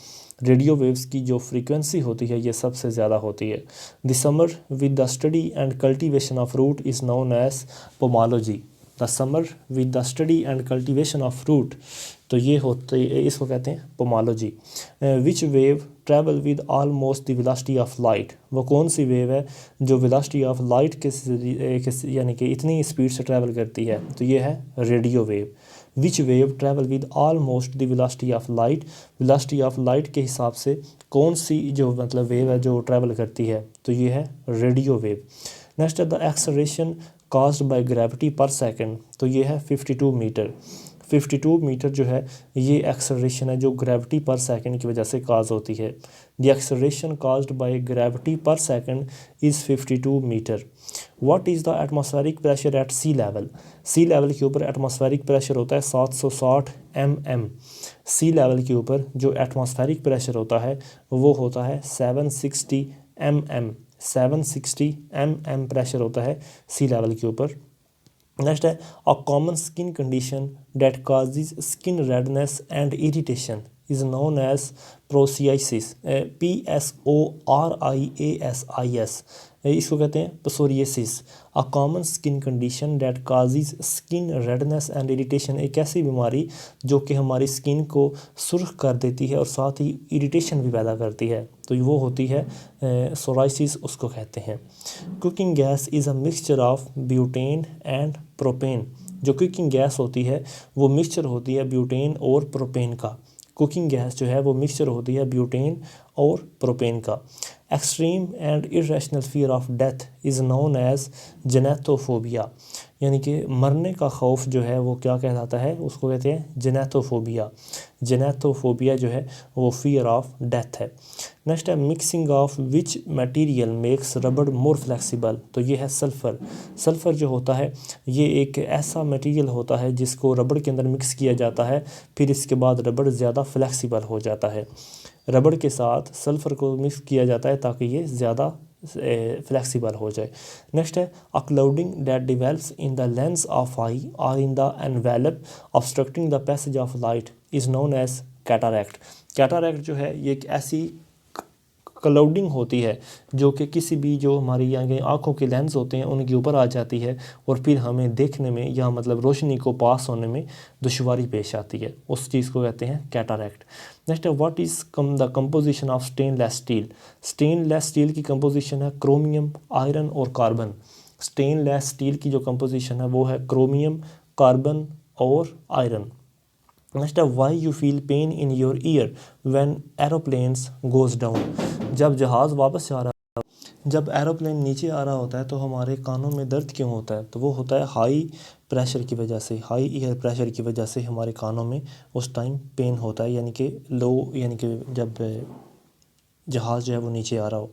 रेडियो वेव्स की जो फ्रीक्वेंसी होती है ये सबसे ज़्यादा होती है। The summer with the study and cultivation of fruit is known as pomology. The summer with the study and cultivation of fruit, तो ये होते इसको कहते हैं pomology. Which wave travel with almost the velocity of light. वो कौन सी wave है जो वेलोसिटी ऑफ लाइट के यानी कि इतनी स्पीड से ट्रैवल करती है? तो ये है radio wave. Which wave travel with almost the velocity of light. Velocity of light के हिसाब से कौन सी जो मतलब वेव है जो ट्रैवल करती है? तो ये है रेडियो वेव। नेक्स्ट है, the acceleration caused by gravity per second. तो ये है 52 मीटर। 52 मीटर जो है ये एक्सेलरेशन है जो ग्रेविटी पर सेकंड की वजह से काज होती है। The acceleration caused by gravity per second is 52 metre. What is the atmospheric pressure at sea level. Sea level के ऊपर एटमॉस्फेरिक प्रेशर होता है 760 mm। सी लेवल के ऊपर जो एटमॉस्फेरिक प्रेशर होता है वो होता है 760 mm। 760 mm प्रेशर होता है सी लेवल के ऊपर। नेक्स्ट है, a common skin condition that causes skin redness and irritation is known as psoriasis. PSORIASIS इसको कहते हैं psoriasis. A common skin condition that causes skin redness and irritation, एक ऐसी बीमारी जो कि हमारी स्किन को सुर्ख कर देती है और साथ ही इरिटेशन भी पैदा करती है, तो वो होती है सोराइसिस उसको कहते हैं। Cooking gas is a mixture of butane and propane. जो कुकिंग गैस होती है वो मिक्सचर होती है ब्यूटेन और प्रोपेन का। कुकिंग गैस जो है वो मिक्सचर होती है ब्यूटेन और प्रोपेन का। Extreme and irrational fear of death is known as thanatophobia, यानी कि मरने का खौफ जो है वो क्या कहलाता है, उसको कहते हैं जेनेथोफोबिया। जेनेथोफोबिया जो है वो फियर ऑफ डेथ है। नेक्स्ट है mixing of which material makes रबड़ मोर फ्लेक्सिबल, तो ये है सल्फ़र। सल्फ़र जो होता है ये एक ऐसा मटेरियल होता है जिसको रबड़ के अंदर मिक्स किया जाता है, फिर इसके बाद रबड़ ज़्यादा फ्लेक्सिबल हो जाता है। रबड़ के साथ सल्फ़र को मिक्स किया जाता है ताकि ये ज़्यादा फ्लेक्सिबल हो जाए। नेक्स्ट है a clouding that develops in the lens of eye और in the envelope obstructing the passage of light is known as cataract. Cataract जो है ये एक ऐसी क्लाउडिंग होती है जो कि किसी भी जो हमारी यहाँ आँखों के लेंस होते हैं उनके ऊपर आ जाती है और फिर हमें देखने में या मतलब रोशनी को पास होने में दुश्वारी पेश आती है, उस चीज़ को कहते हैं कैटारैक्ट। नेक्स्ट है what is the composition of stainless steel. Stainless steel की कंपोजिशन है क्रोमियम, आयरन और कार्बन। स्टेनलेस स्टील की जो कंपोजिशन है वो है क्रोमियम, कार्बन और आयरन। नेक्स्ट है why you feel pain in your year when aeroplanes goes down. जब जहाज़ वापस जा रहा है, जब एरोप्लेन नीचे आ रहा होता है तो हमारे कानों में दर्द क्यों होता है, तो वो होता है हाई प्रेशर की वजह से, हाई एयर प्रेशर की वजह से हमारे कानों में उस टाइम पेन होता है, यानी कि लो, यानी कि जब जहाज़ जो है वो नीचे आ रहा हो।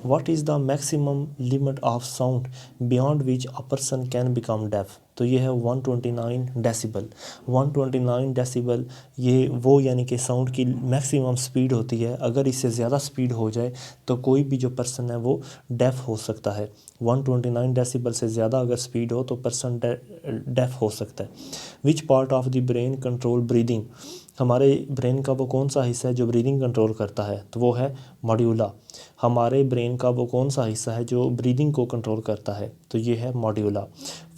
What is the maximum limit of sound beyond which a person can become deaf, तो ये है 129 डेसिबल। 129 डेसिबल ये वो यानी कि साउंड की मैक्सिमम स्पीड होती है, अगर इससे ज़्यादा स्पीड हो जाए तो कोई भी जो पर्सन है वो डेफ हो सकता है। 129 डेसिबल से ज़्यादा अगर स्पीड हो तो पर्सन डेफ हो सकता है। Which part of the brain control breathing, हमारे ब्रेन का वो कौन सा हिस्सा है जो ब्रीदिंग कंट्रोल करता है, तो वो है मॉड्यूला। हमारे ब्रेन का वो कौन सा हिस्सा है जो ब्रीदिंग को कंट्रोल करता है, तो ये है मॉड्यूला।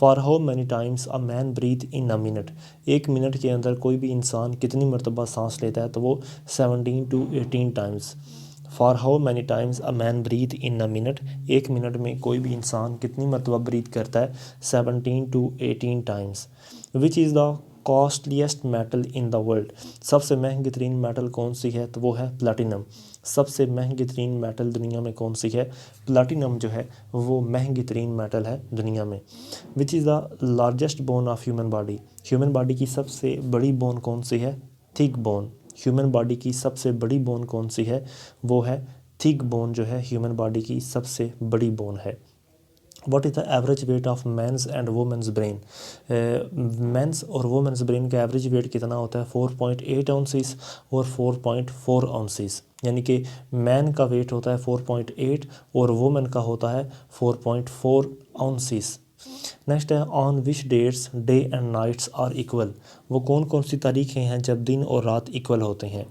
For how many times a man breathe in a minute, एक मिनट के अंदर कोई भी इंसान कितनी मरतबा सांस लेता है, तो वो 17 to 18 times. For how many times a man breathe in a minute, एक मिनट में कोई भी इंसान कितनी मरतबा ब्रीथ करता है, 17 to 18 times. Which is the costliest metal in the world, सबसे महंगी तरीन मेटल कौन सी है, तो वो है प्लैटिनम। सबसे महंगी तरीन मेटल दुनिया में कौन सी है, प्लैटिनम जो है वो महंगी तरीन मेटल है दुनिया में। विच is the largest bone of human body, human body की सबसे बड़ी बोन कौन सी है, थिक बोन। ह्यूमन बॉडी की सबसे बड़ी बोन कौन सी है, वो है थिक बोन, जो है ह्यूमन बॉडी की सबसे बड़ी बोन है। What is the average weight of men's and women's brain, men's और वुमेन्स ब्रेन का एवरेज वेट कितना होता है, 4.8 आउंसेस और 4.4 आउंसेस, यानी कि मैन का वेट होता है 4.8 और वुमेन का होता है 4.4 आउंसेस। नेक्स्ट है on which dates day and nights are equal, वो कौन कौन सी तारीखें हैं जब दिन और रात इक्वल होते हैं,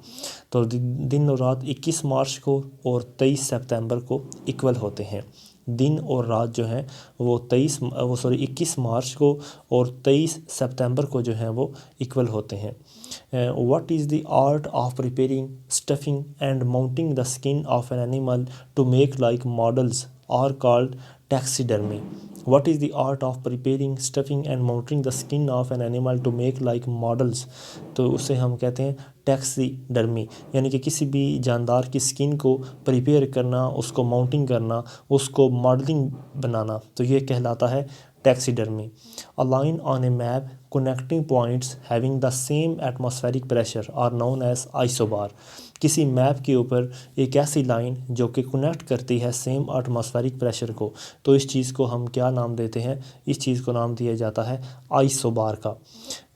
तो दिन और रात 21 मार्च को और 23 सितंबर को इक्वल होते हैं। दिन और रात जो हैं वो 21 मार्च को और 23 सितंबर को जो हैं वो इक्वल होते हैं। What is the art of preparing stuffing and mounting the skin of an animal to make like models are called taxidermy. What is the art of preparing, stuffing and mounting the skin of an animal to make like models, तो उसे हम कहते हैं taxidermy, यानी कि किसी भी जानदार की स्किन को प्रिपेयर करना, उसको माउंटिंग करना, उसको मॉडलिंग बनाना, तो ये कहलाता है taxidermy. A line on a map connecting points having the same atmospheric pressure are known as isobar, किसी मैप के ऊपर एक ऐसी लाइन जो कि कनेक्ट करती है सेम एटमॉस्फेरिक प्रेशर को, तो इस चीज़ को हम क्या नाम देते हैं, इस चीज़ को नाम दिया जाता है आइसोबार का।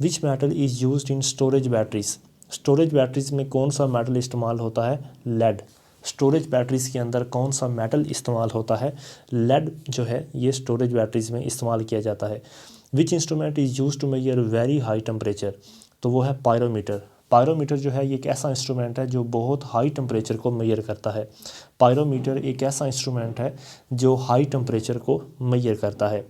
Which metal is used in storage batteries, storage batteries में कौन सा मेटल इस्तेमाल होता है, लेड। स्टोरेज बैटरीज़ के अंदर कौन सा मेटल इस्तेमाल होता है, लेड जो है ये स्टोरेज बैटरीज़ में इस्तेमाल किया जाता है। Which instrument is use to measure very high temperature, तो वो है पायरोमीटर। पायरोमीटर जो है ये एक ऐसा इंस्ट्रूमेंट है जो बहुत हाई टेम्परेचर को मेजर करता है। पायरोमीटर एक ऐसा इंस्ट्रूमेंट है जो हाई टेम्परेचर को मेजर करता है।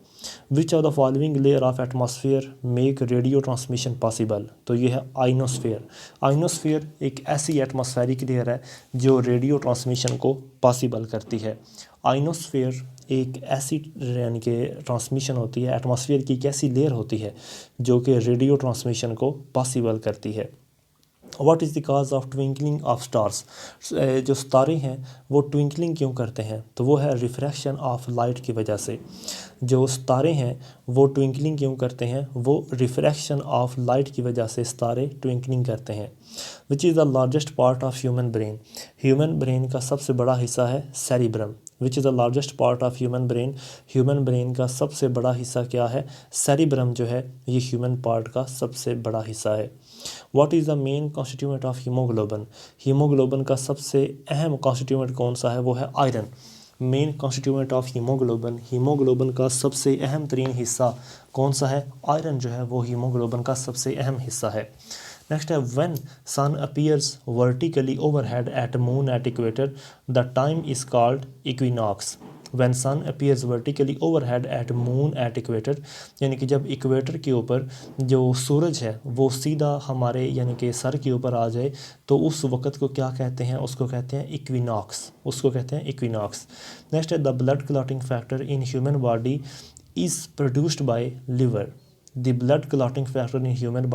Which of the following layer of atmosphere make radio transmission possible, तो ये है आइनोस्फेयर। आइनोस्फेयर एक ऐसी एटमॉस्फेरिक लेयर है जो रेडियो ट्रांसमिशन को पॉसिबल करती है। आइनोस्फेयर एक ऐसी यानी कि ट्रांसमिशन होती है, एटमॉस्फेयर की एक ऐसी लेयर होती है जो कि रेडियो ट्रांसमिशन को पॉसिबल करती है। What is the cause of twinkling of stars, जो सितारे हैं वो ट्विंकलिंग क्यों करते हैं, तो वो है रिफ्रैक्शन ऑफ लाइट की वजह से। जो सितारे हैं वो ट्विंकलिंग क्यों करते हैं, वो रिफ्रैक्शन ऑफ लाइट की वजह से सितारे ट्विंकलिंग करते हैं। विच is the largest part of human brain, human brain का सबसे बड़ा हिस्सा है cerebrum. Which is the largest part of human brain का सबसे बड़ा हिस्सा क्या है, सेरिब्रम जो है ये ह्यूमन पार्ट का सबसे बड़ा हिस्सा है। What is the main constituent of haemoglobin, haemoglobin का सबसे अहम कॉन्स्टिट्यूएंट कौन सा है, वो है iron. Main constituent of haemoglobin, haemoglobin का सबसे अहम तरीन हिस्सा कौन सा है, आयरन जो है वो हीमोग्लोबिन का सबसे अहम हिस्सा है। नेक्स्ट है when sun appears vertically overhead at noon at equator the time is called equinox. When sun appears vertically overhead at noon at equator, यानी कि जब इक्वेटर के ऊपर जो सूरज है वो सीधा हमारे यानी कि सर के ऊपर आ जाए तो उस वक़्त को क्या कहते हैं, उसको कहते हैं इक्विनॉक्स, उसको कहते हैं इक्विनॉक्स। नेक्स्ट है the blood clotting factor in human body is produced by liver. The blood clotting factor in human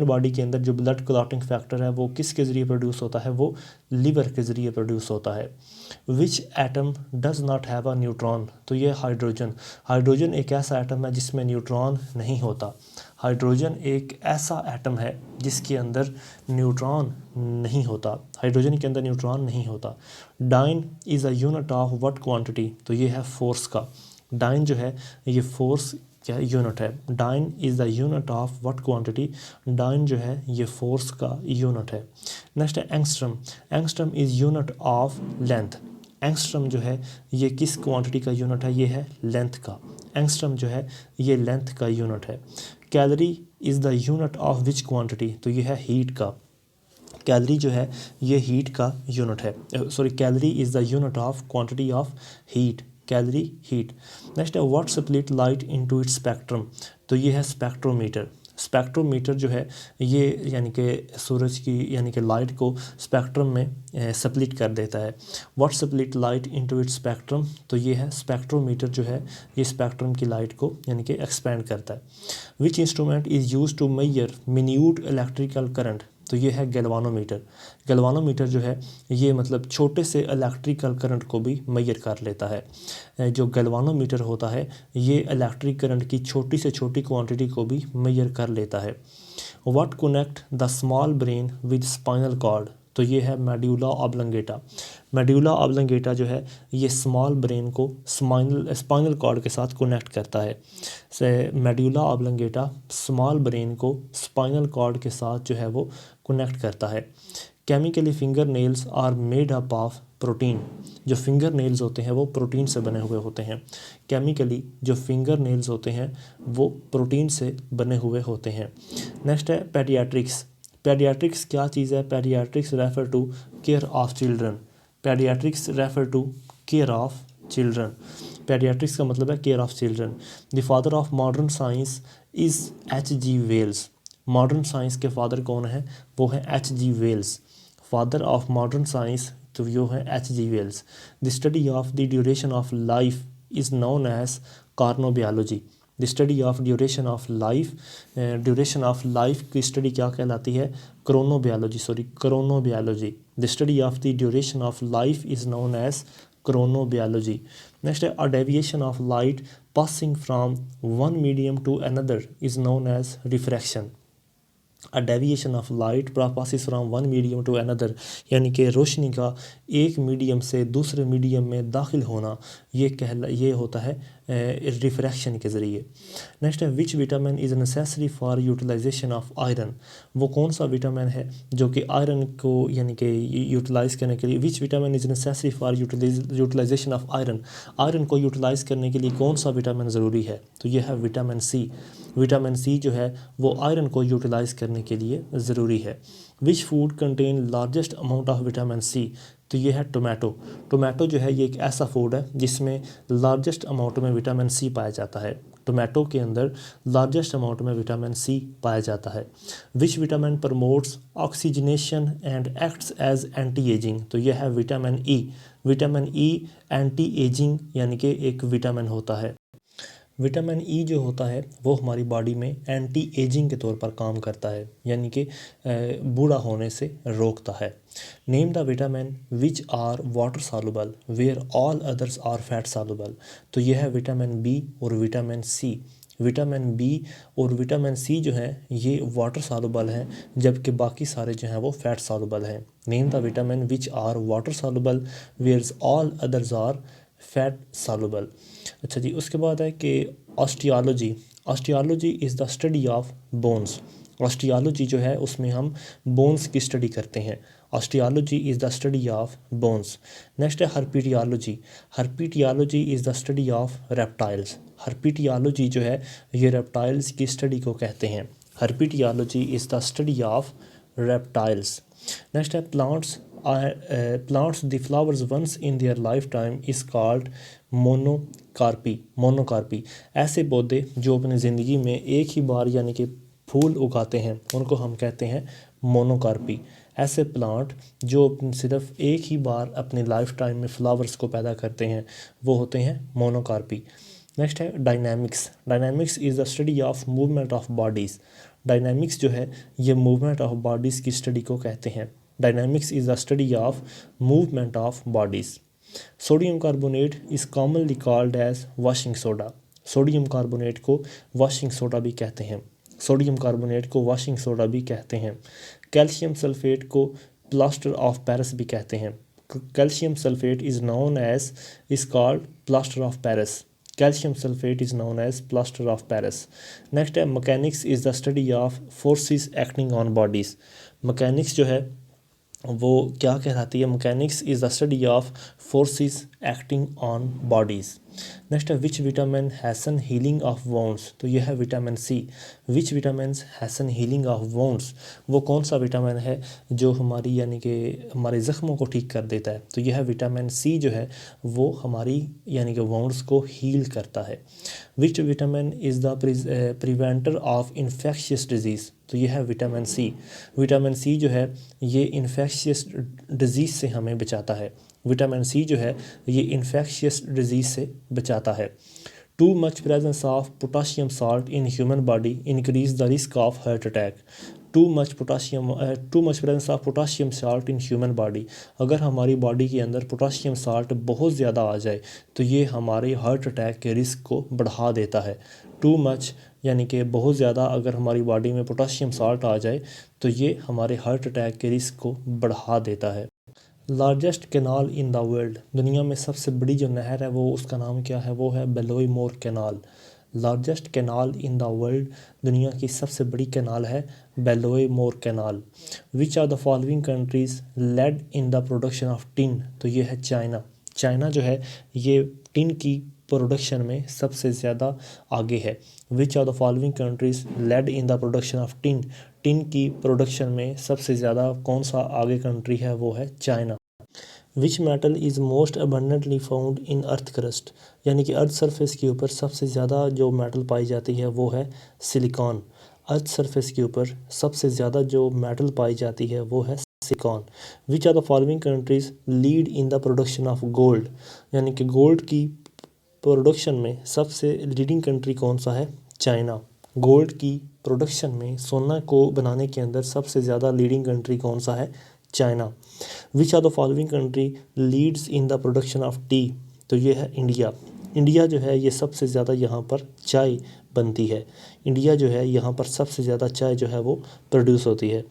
body के अंदर जो ब्लड क्लॉटिंग फैक्टर है वो किसके ज़रिए प्रोड्यूस होता है, वो लिवर के ज़रिए प्रोड्यूस होता है। Which atom does not have a neutron, तो ये हाइड्रोजन एक ऐसा एटम है जिसमें न्यूट्रॉन नहीं होता। हाइड्रोजन एक ऐसा एटम है जिसके अंदर न्यूट्रॉन नहीं होता, हाइड्रोजन के अंदर न्यूट्रॉन नहीं होता। Dyne is a unit of what quantity, तो ये है फोर्स का। डाइन जो है ये फोर्स क्या यूनिट है, dyne is the unit of what quantity, dyne जो है ये फोर्स का यूनिट है। नेक्स्ट है angstrom, angstrom is unit of length. Angstrom जो है ये किस क्वांटिटी का यूनिट है, ये है लेंथ का। एंगस्ट्रम जो है ये लेंथ का यूनिट है। Calorie is the unit of which quantity, तो ये है हीट का। कैलोरी जो है ये हीट का यूनिट है, sorry calorie is the unit of quantity of heat, calorie heat. Next है what split light into its spectrum, तो ये है स्पेक्ट्रोमीटर। स्पेक्ट्रोमीटर जो है ये यानी कि सूरज की यानी कि लाइट को स्पेक्ट्रम में स्प्लिट कर देता है। What split light into its spectrum, तो ये है स्पेक्ट्रोमीटर जो है ये स्पेक्ट्रम की लाइट को यानी कि एक्सपेंड करता है। Which instrument is use to measure minute electrical current, तो ये है गैल्वानोमीटर। गैल्वानोमीटर जो है ये मतलब छोटे से इलेक्ट्रिकल करंट को भी मेजर कर लेता है। जो गैल्वानोमीटर होता है ये इलेक्ट्रिक करंट की छोटी से छोटी क्वांटिटी को भी मेजर कर लेता है। What connect the small brain with spinal cord, तो ये है मेड्यूला ऑब्लंगेटा। मेड्यूला ऑब्लंगेटा जो है ये स्मॉल ब्रेन को स्पाइनल कॉर्ड के साथ कनेक्ट करता है। से मेड्यूला ऑब्लंगेटा स्मॉल ब्रेन को स्पाइनल कॉर्ड के साथ जो है वो कनेक्ट करता है। Chemically finger nails are made up of protein, जो फिंगर नेल्स होते हैं वो प्रोटीन से बने हुए होते हैं। केमिकली जो फिंगर नेल्स होते हैं वो प्रोटीन से बने हुए होते हैं। नेक्स्ट है पेडियाट्रिक्स। पेडियाट्रिक्स क्या चीज़ है, paediatrics refer to care of children. Paediatrics refer to care of children. Paediatrics का मतलब है care of children. The father of modern science is H.G. Wells. Modern science के फादर कौन है, वो है H.G. Wells. Father of modern science तो वो है H.G. Wells. The study of the duration of life is known as chronobiology. The study of duration of life, duration of life की study क्या कहलाती है, chronobiology. The study of the duration of life is known as chronobiology. Next है a deviation of light passing from one medium to another is known as refraction. A deviation of light passes from one medium to another, यानी कि रोशनी का एक medium से दूसरे medium में दाखिल होना ये होता है रिफ्रैक्शन के ज़रिए। नेक्स्ट है which vitamin is necessary for utilisation of iron, वो कौन सा विटामिन है जो कि आयरन को यानी कि यूटिलाइज़ करने के लिए, which vitamin is necessary for utilisation of iron, iron को यूटिलाइज़ करने के लिए कौन सा विटामिन ज़रूरी है, तो ये है विटामिन सी। विटामिन सी जो है वो आयरन को यूटिलाइज़ करने के लिए ज़रूरी है। Which food contain largest amount of vitamin C, तो ये है टोमेटो। टोमेटो जो है ये एक ऐसा फूड है जिसमें लार्जेस्ट अमाउंट में विटामिन सी पाया जाता है। टोमेटो के अंदर लार्जेस्ट अमाउंट में विटामिन सी पाया जाता है। Which vitamin promotes oxygenation and acts as anti ageing, तो यह है vitamin E. Vitamin E anti ageing यानी कि एक विटामिन होता है। विटामिन ई जो होता है वो हमारी बॉडी में एंटी एजिंग के तौर पर काम करता है, यानी कि बूढ़ा होने से रोकता है। Name the vitamin which are water soluble where all others are fat soluble. तो यह है विटामिन बी और विटामिन सी। विटामिन बी और विटामिन सी जो है ये वाटर सॉल्युबल हैं, जबकि बाकी सारे जो हैं वो फैट सॉल्युबल हैं। Name the vitamin which are water soluble where all others are fat soluble. अच्छा जी, उसके बाद है कि osteology. Osteology is the study of bones. Osteology जो है उसमें हम बोन्स की स्टडी करते हैं। Osteology is the study of bones. Next है herpetology. Herpetology is the study of reptiles. Herpetology जो है ये रेप्टाइल्स की स्टडी को कहते हैं। Herpetology is the study of reptiles. Next है plants. Plants the flowers once in their life time is called monocarpy. Monocarpy ऐसे पौधे जो अपनी ज़िंदगी में एक ही बार यानी कि फूल उगाते हैं उनको हम कहते हैं मोनोकार्पी। ऐसे प्लांट जो सिर्फ एक ही बार अपनी लाइफ टाइम में फ्लावर्स को पैदा करते हैं वो होते हैं मोनोकार्पी। नेक्स्ट है dynamics. Dynamics is the study of movement of bodies. Dynamics जो है ये मूवमेंट ऑफ बॉडीज़ की स्टडी को कहते हैं। Dynamics is the study of movement of bodies. Sodium carbonate is commonly called as washing soda. Sodium carbonate को washing soda भी कहते हैं। सोडियम कार्बोनेट को वॉशिंग सोडा भी कहते हैं। कैल्शियम सल्फेट को प्लास्टर ऑफ पेरिस भी कहते हैं। Calcium sulphate is known as is called plaster of Paris. Calcium sulphate is known as plaster of Paris. Next है mechanics is the study of forces acting on bodies. Mechanics जो है वो क्या कहलाती है? Mechanics is the study of forces acting on bodies. Next है which vitamin hastens healing of wounds. तो यह है vitamin C. Which vitamin hastens healing of wounds, वो कौन सा विटामिन है जो हमारी यानी कि हमारे ज़ख्मों को ठीक कर देता है? तो यह विटामिन सी जो है वो हमारी यानी कि वोंड्स को हील करता है। Which vitamin is the preventer of infectious disease. तो यह है विटामिन सी। विटामिन सी जो है ये इन्फेक्शियस डिजीज़ से हमें बचाता है। विटामिन सी जो है ये इन्फेक्शियस डिजीज़ से बचाता है। Too much presence of potassium salt in human body increase the risk of heart attack. Too much presence of potassium salt in human body, अगर हमारी बॉडी के अंदर पोटाशियम साल्ट बहुत ज़्यादा आ जाए तो ये हमारे हार्ट अटैक के रिस्क को बढ़ा देता है। टू मच यानी कि बहुत ज़्यादा अगर हमारी बॉडी में पोटाशियम साल्ट आ जाए तो ये हमारे हार्ट अटैक के रिस्क को बढ़ा देता है। Largest canal in the world, दुनिया में सबसे बड़ी जो नहर है वो उसका नाम क्या है? वो है Belomor canal. Largest canal in the world, दुनिया की सबसे बड़ी कैनाल है Belomor canal. Which are the following countries lead in the production of tin. तो ये है चाइना। चाइना जो है ये टिन की प्रोडक्शन में सबसे ज़्यादा आगे है। Which are the following countries lead in the production of tin, tin की प्रोडक्शन में सबसे ज़्यादा कौन सा आगे कंट्री है? वो है China. Which metal is most abundantly found in earth crust, यानी कि अर्थ सरफेस के ऊपर सबसे ज़्यादा जो मेटल पाई जाती है वो है सिलिकॉन। अर्थ सरफेस के ऊपर सबसे ज़्यादा जो मेटल पाई जाती है वो है silicon. Which are the following countries lead in the production of gold, यानी कि गोल्ड की प्रोडक्शन में सबसे लीडिंग कंट्री कौन सा है? चाइना। गोल्ड की प्रोडक्शन में सोना को बनाने के अंदर सबसे ज़्यादा लीडिंग कंट्री कौन सा है? China. Which are the following country leads in the production of tea. तो ये है इंडिया। इंडिया जो है ये सबसे ज़्यादा यहाँ पर चाय बनती है। इंडिया जो है यहाँ पर सबसे ज़्यादा चाय जो है वो प्रोड्यूस होती है।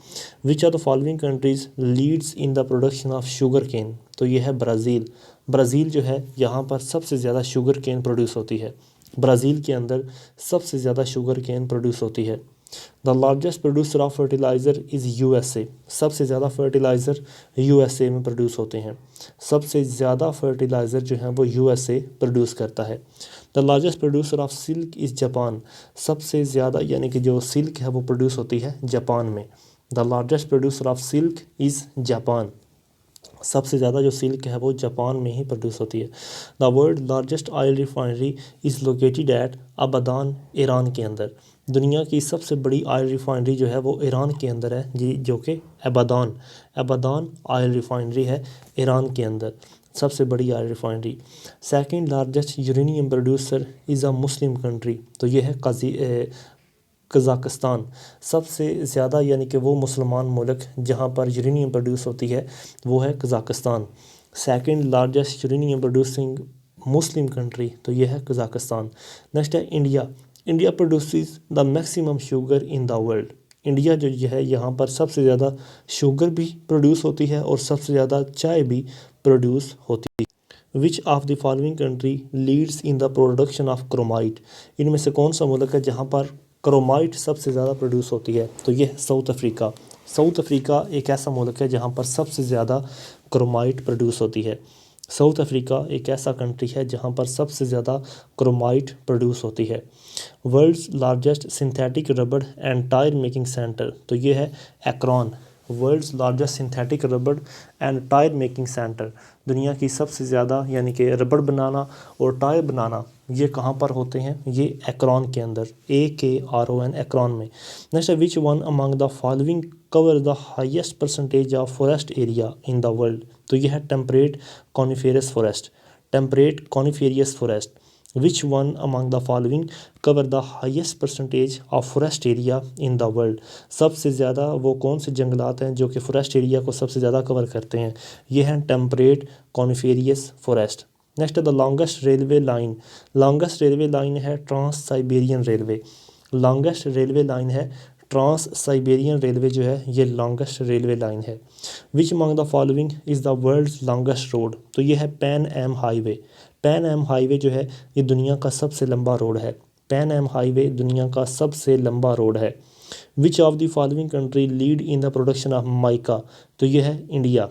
Which are the following countries leads in the production of sugar cane. तो ये है ब्राज़ील। ब्राज़ील जो है यहाँ पर सबसे ज़्यादा शुगर केन प्रोड्यूस होती है। ब्राज़ील के अंदर सबसे ज़्यादा शुगर केन प्रोड्यूस होती है। The largest producer of fertiliser is USA. सबसे ज़्यादा फर्टिलाइज़र यूएसए में प्रोड्यूस होते हैं। सबसे ज़्यादा फर्टिलाइज़र जो है वो यूएसए प्रोड्यूस करता है। The largest producer of silk is Japan. सबसे ज़्यादा यानी कि जो सिल्क है वो प्रोड्यूस होती है जापान में। The largest producer of silk is Japan. सबसे ज़्यादा जो सिल्क है वो जापान में ही प्रोड्यूस होती है। The world largest oil refinery is located at Abadan, Iran के अंदर। दुनिया की सबसे बड़ी ऑयल रिफाइनरी जो है वो ईरान के अंदर है जी, जो कि अबादान ऑयल रिफाइनरी है ईरान के अंदर। सबसे बड़ी oil refinery. Second largest uranium producer is a Muslim country, तो ये है कज़ाकिस्तान। सबसे ज़्यादा यानी कि वो मुसलमान मुल्क जहाँ पर यूरेनियम प्रोड्यूस होती है वो है Kazakhstan. Second largest uranium producing Muslim country, तो ये है कज़ाकिस्तान। नेक्स्ट है India. India produces the maximum sugar in the world. India जो ये है यहाँ पर सबसे ज़्यादा शुगर भी प्रोड्यूस होती है और सबसे ज़्यादा चाय भी प्रोड्यूस होती है। Which of the following country leads in the production of chromite. इनमें से कौन सा मुल्क है जहाँ पर क्रोमाइट सबसे ज़्यादा प्रोड्यूस होती है, तो ये है साउथ अफ्रीका। साउथ अफ्रीका एक ऐसा मुल्क है जहाँ पर सबसे ज़्यादा क्रोमाइट प्रोड्यूस होती है। साउथ अफ्रीका एक ऐसा कंट्री है जहाँ पर सबसे ज़्यादा क्रोमाइट प्रोड्यूस होती है। वर्ल्ड्स लार्जेस्ट सिंथेटिक रबड़ एंड टायर मेकिंग सेंटर, तो ये है एक्रोन। वर्ल्ड्स लार्जेस्ट सिंथेटिक रबड़ एंड टायर मेकिंग सेंटर, दुनिया की सबसे ज़्यादा यानी कि रबड़ बनाना और टायर बनाना ये कहाँ पर होते हैं, ये एक्रोन के अंदर, AKRON एक्रोन में। नेक्स्ट है which one among the following cover the highest percentage of forest area in the world, तो ये है temperate coniferous forest. Temperate coniferous forest. Which one among the following cover the highest percentage of forest area in the world, सबसे ज़्यादा वो कौन से जंगलात हैं जो कि फॉरेस्ट एरिया को सबसे ज़्यादा कवर करते हैं, ये हैं टेम्परेट कॉनिफेरियस फॉरेस्ट। नेक्स्ट है the longest railway line. Longest railway line है trans Siberian railway. Longest railway line है ट्रांस साइबेरियन रेलवे जो है ये लॉन्गेस्ट रेलवे लाइन है। Which among the following is the world's longest road, तो ये है Pan Am highway. Pan Am highway जो है ये दुनिया का सबसे लंबा रोड है। पैन एम हाईवे दुनिया का सबसे लंबा रोड है। Which of the following country lead in the production of mica, तो ये है इंडिया।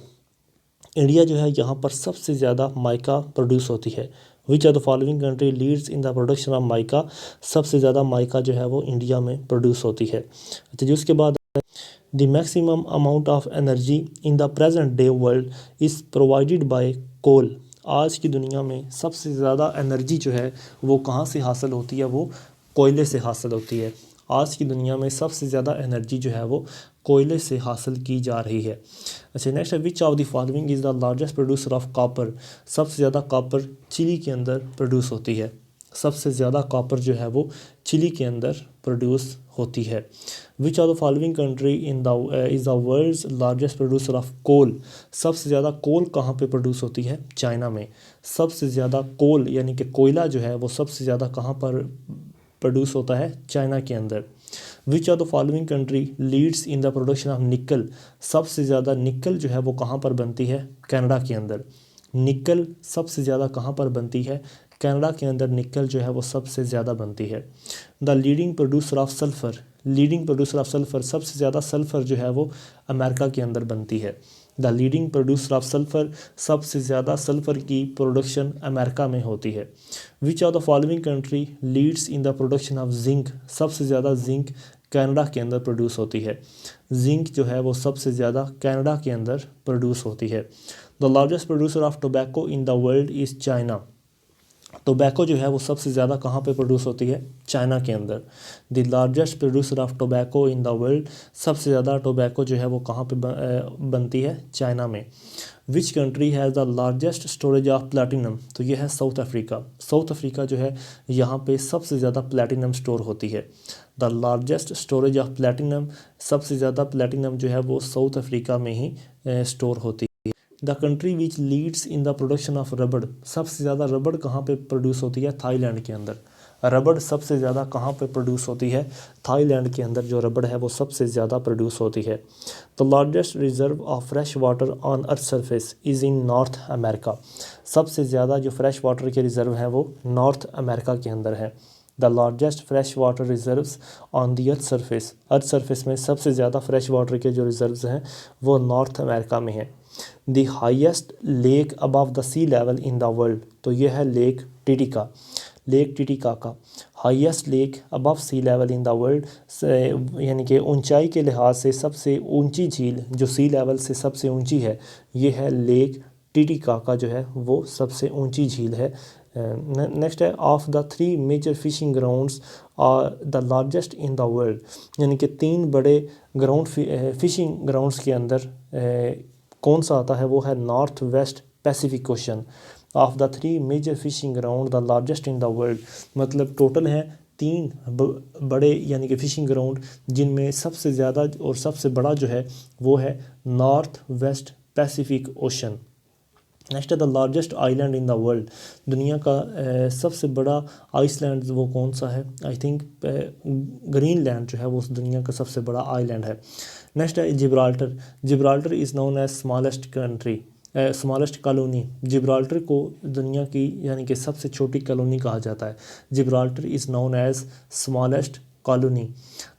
इंडिया जो है यहाँ पर सबसे ज़्यादा माइका प्रोड्यूस होती है। Which are the following country leads in the production of mica, सबसे ज़्यादा माइका जो है वो इंडिया में प्रोड्यूस होती है। अच्छा जी, उसके बाद the maximum amount of energy in the present day world is provided by coal. आज की दुनिया में सबसे ज़्यादा एनर्जी जो है वो कहाँ से हासिल होती है, वो कोयले से हासिल होती है। आज की दुनिया में सबसे ज़्यादा एनर्जी जो है वो कोयले से हासिल की जा रही है। अच्छा नेक्स्ट है which of the following is the largest producer of copper. सबसे ज़्यादा कॉपर चिली के अंदर प्रोड्यूस होती है। सबसे ज़्यादा कॉपर जो है वो चिली के अंदर प्रोड्यूस होती है। Which of the following country in the is the world's largest producer of coal. सबसे ज़्यादा कोल कहाँ पे प्रोड्यूस होती है, चाइना में। सबसे ज़्यादा कोल यानी कि कोयला जो है वो सबसे ज़्यादा कहाँ पर प्रोड्यूस होता है, चाइना के अंदर। विच of the following country leads in the production of निकल। सबसे ज़्यादा निकल जो है वो कहाँ पर बनती है, कनाडा के अंदर। निकल सबसे ज़्यादा कहाँ पर बनती है, कनाडा के अंदर निकल जो है वो सबसे ज़्यादा बनती है। The leading producer of sulphur. Leading producer of sulphur, सबसे ज़्यादा सल्फ़र जो है वो अमेरिका के अंदर बनती है। The leading producer of sulphur, सबसे ज़्यादा सल्फ़र की प्रोडक्शन अमेरिका में होती है। Which of the following country leads in the production of zinc. सबसे ज़्यादा जिंक कनाडा के अंदर प्रोड्यूस होती है। जिंक जो है वो सबसे ज़्यादा कनाडा के अंदर प्रोड्यूस होती है। The largest producer of tobacco in the world is China. Tobacco जो है वो सबसे ज़्यादा कहाँ पे प्रोड्यूस होती है, चाइना के अंदर। The largest producer of tobacco in the world, सबसे ज़्यादा टोबैको जो है वो कहाँ पे बनती है, चाइना में। Which country has the largest storage of platinum, तो ये है साउथ अफ्रीका। साउथ अफ्रीका जो है यहाँ पे सबसे ज़्यादा प्लेटिनम स्टोर होती है। The largest storage of platinum, सबसे ज़्यादा प्लेटिनम जो है वो साउथ अफ्रीका में ही स्टोर होती है। The country which leads in the production of रबड़, सबसे ज़्यादा रबड़ कहाँ पे प्रोड्यूस होती है, थाईलैंड के अंदर। रबड़ सबसे ज़्यादा कहाँ पे प्रोड्यूस होती है, थाईलैंड के अंदर जो रबड़ है वो सबसे ज़्यादा प्रोड्यूस होती है। The largest reserve of fresh water on earth surface is in north America. सबसे ज़्यादा जो फ्रेश वाटर के रिज़र्व हैं वो नॉर्थ अमेरिका के अंदर है। The largest fresh water reserves on the earth surface में सबसे ज़्यादा फ्रेश वाटर के जो रिजर्व्स हैं वो नॉर्थ अमेरिका में हैं। The highest lake above the sea level in the world, तो ये है लेक टिटिका। लेक टिटिका का highest lake above sea level in the world, यानी कि ऊंचाई के लिहाज से सबसे ऊंची झील जो सी लेवल से सबसे ऊंची है, ये है लेक टिटिका का जो है वो सबसे ऊंची झील है। नेक्स्ट है of the 3 major fishing grounds are the largest in the world, यानी कि 3 बड़े फिशिंग ग्राउंड्स के अंदर कौन सा आता है, वो है north west Pacific Ocean. Of the 3 major fishing ground the largest in the world, मतलब टोटल हैं 3 बड़े यानी कि फ़िशिंग ग्राउंड, जिनमें सबसे ज़्यादा और सबसे बड़ा जो है वो है north west Pacific ocean. Next है the largest island in the world, दुनिया का सबसे बड़ा आइसलैंड वो कौन सा है? आई थिंक ग्रीनलैंड जो है वो उस दुनिया का सबसे बड़ा आइलैंड है। नेक्स्ट है Gibraltar, Gibraltar is known as smallest country, smallest colony, Gibraltar को दुनिया की यानी कि सबसे छोटी कॉलोनी कहा जाता है। Gibraltar is known as smallest colony.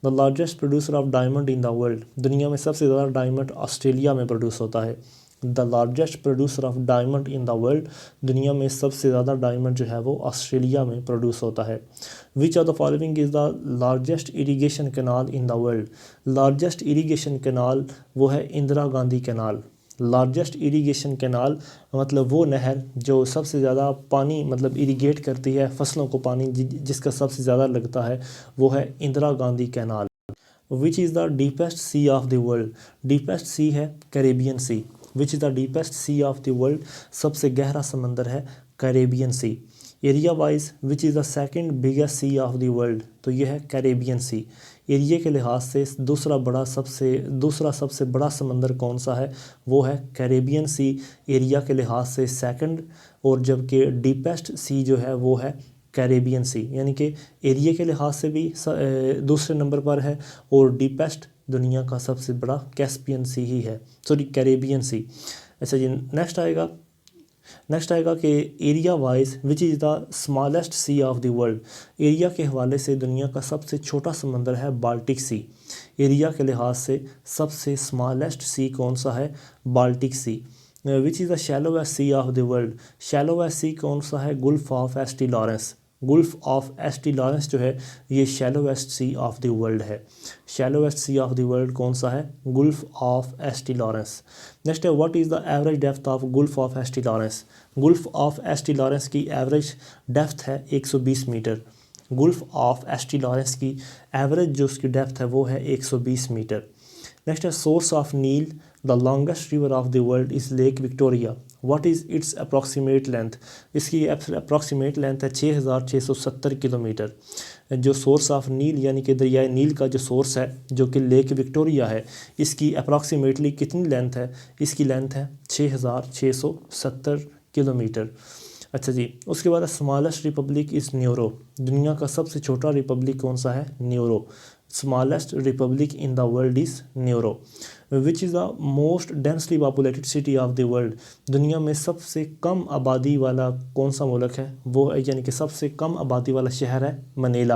The largest producer of diamond in the world, दुनिया में सबसे ज़्यादा डायमंड ऑस्ट्रेलिया में प्रोड्यूस होता है। The largest producer of diamond in the world, दुनिया में सबसे ज़्यादा डायमंड जो है वो ऑस्ट्रेलिया में प्रोड्यूस होता है। Which of the following is the largest irrigation canal in the world, largest irrigation canal वो है Indira Gandhi canal. Largest irrigation canal मतलब वो नहर जो सबसे ज़्यादा पानी मतलब इरीगेट करती है फसलों को, पानी जिसका सबसे ज़्यादा लगता है वो है Indira Gandhi canal. Which is the deepest sea of the world, deepest sea है Caribbean sea. Which is the deepest sea of the world, सबसे गहरा समंदर है Caribbean sea. Area wise which is the second biggest sea of the world, तो यह है Caribbean sea. Area के लिहाज से दूसरा सबसे बड़ा समंदर कौन सा है? वो है कैरेबियन सी, एरिया के लिहाज से सेकंड, और जबकि डीपेस्ट सी जो है वो है कैरेबियन सी, यानी कि एरिया के लिहाज से भी दूसरे नंबर पर है और डीपेस्ट दुनिया का सबसे बड़ा कैस्पियन सी ही है, सॉरी कैरेबियन सी। अच्छा जी, नेक्स्ट आएगा कि area wise which is the smallest sea of the world, area के हवाले से दुनिया का सबसे छोटा समंदर है बाल्टिक सी। एरिया के लिहाज से सबसे स्मॉलेस्ट सी कौन सा है? Baltic sea. Which is the shallowest sea of the world, shallowest sea कौन सा है? Gulf of St Lawrence. Gulf of St Lawrence जो है ये shallowest sea of the world है। Shallowest sea of the world कौन सा है? Gulf of St Lawrence. Next है what is the average depth of gulf of St Lawrence, gulf of St Lawrence की average depth है 120 metre. Gulf of St Lawrence की average जो उसकी depth है वो है 120 मीटर। नेक्स्ट है source of Nile, the longest river of the world is Lake Victoria, what is its approximate length, इसकी अप्रॉक्सीमेट लेंथ है 6670 किलोमीटर। जो सोर्स ऑफ नील यानी कि दरियाए नील का जो सोर्स है जो कि लेक विक्टोरिया है, इसकी अप्रॉक्सीमेटली कितनी लेंथ है? इसकी लेंथ है 6670 किलोमीटर। अच्छा जी, उसके बाद स्मॉलेस्ट रिपब्लिक इज़ न्यूरो, दुनिया का सबसे छोटा रिपब्लिक कौन सा है? Neuro. Smallest Republic in the world is neuro. Which is the most densely populated city of the world, दुनिया में सबसे कम आबादी वाला कौन सा मुल्क है? वो यानी कि सबसे कम आबादी वाला शहर है मनीला।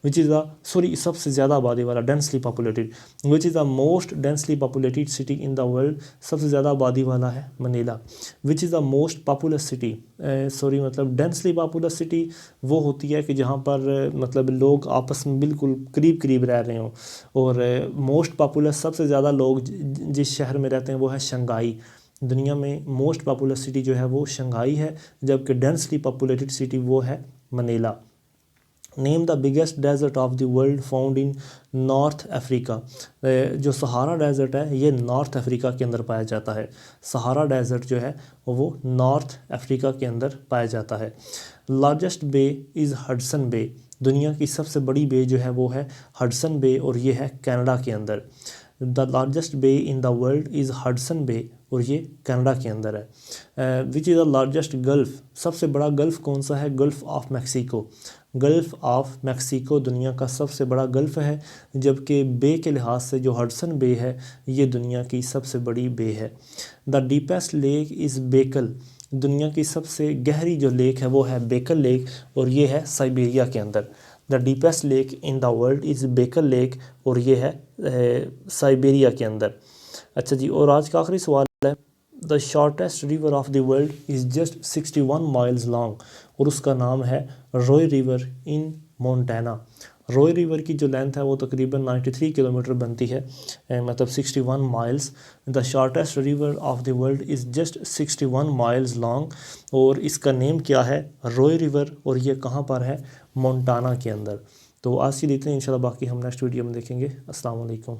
विच इज़ द सबसे ज़्यादा आबादी वाला densely populated, which is the most densely populated city in the world, सबसे ज़्यादा आबादी वाला है Manila. Which is the most populous city, मतलब डेंसली पॉपुलस सिटी वो होती है कि जहाँ पर मतलब लोग आपस में बिल्कुल करीब करीब रह रहे हों, और मोस्ट पॉपुलस सबसे ज़्यादा लोग जिस शहर में रहते हैं वो है शंघाई। दुनिया में मोस्ट पॉपुलस सिटी जो है वो शंघाई है, जबकि डेंसली पॉपुलेटेड सिटी वो है Manila. Name the biggest desert of the world found in North Africa, जो सहारा डेजर्ट है ये नॉर्थ अफ्रीका के अंदर पाया जाता है। सहारा डेजर्ट जो है वो नॉर्थ अफ्रीका के अंदर पाया जाता है। Largest bay is Hudson Bay, दुनिया की सबसे बड़ी बे जो है वो है हडसन बे, और ये है कनाडा के अंदर। The largest bay in the world is Hudson Bay, और ये कनाडा के अंदर है। Which is the largest gulf, सबसे बड़ा गल्फ़ कौन सा है? Gulf of Mexico. Gulf of Mexico दुनिया का सबसे बड़ा गल्फ़ है, जबकि बे के लिहाज से जो हडसन बे है ये दुनिया की सबसे बड़ी बे है। द डीपेस्ट लेक इज़ बेकल, दुनिया की सबसे गहरी जो लेक है वो है बेकल लेक, और ये है साइबेरिया के अंदर। The deepest lake in the world is बेकल लेक, और ये है साइबेरिया के अंदर। अच्छा जी, और आज का आखिरी सवाल है the shortest river of the world is just 61 miles long, और उसका नाम है Roy river in Montana. Roy river की जो लेंथ है वो तकरीबन 93 किलोमीटर बनती है, मतलब 61 miles. The shortest river of the world is just 61 miles long, और इसका नेम क्या है? रॉय रिवर, और ये कहाँ पर है? मोंटाना के अंदर। तो आज की इतनी, इंशाल्लाह बाकी हम नेक्स्ट वीडियो में देखेंगे। अस्सलाम वालेकुम।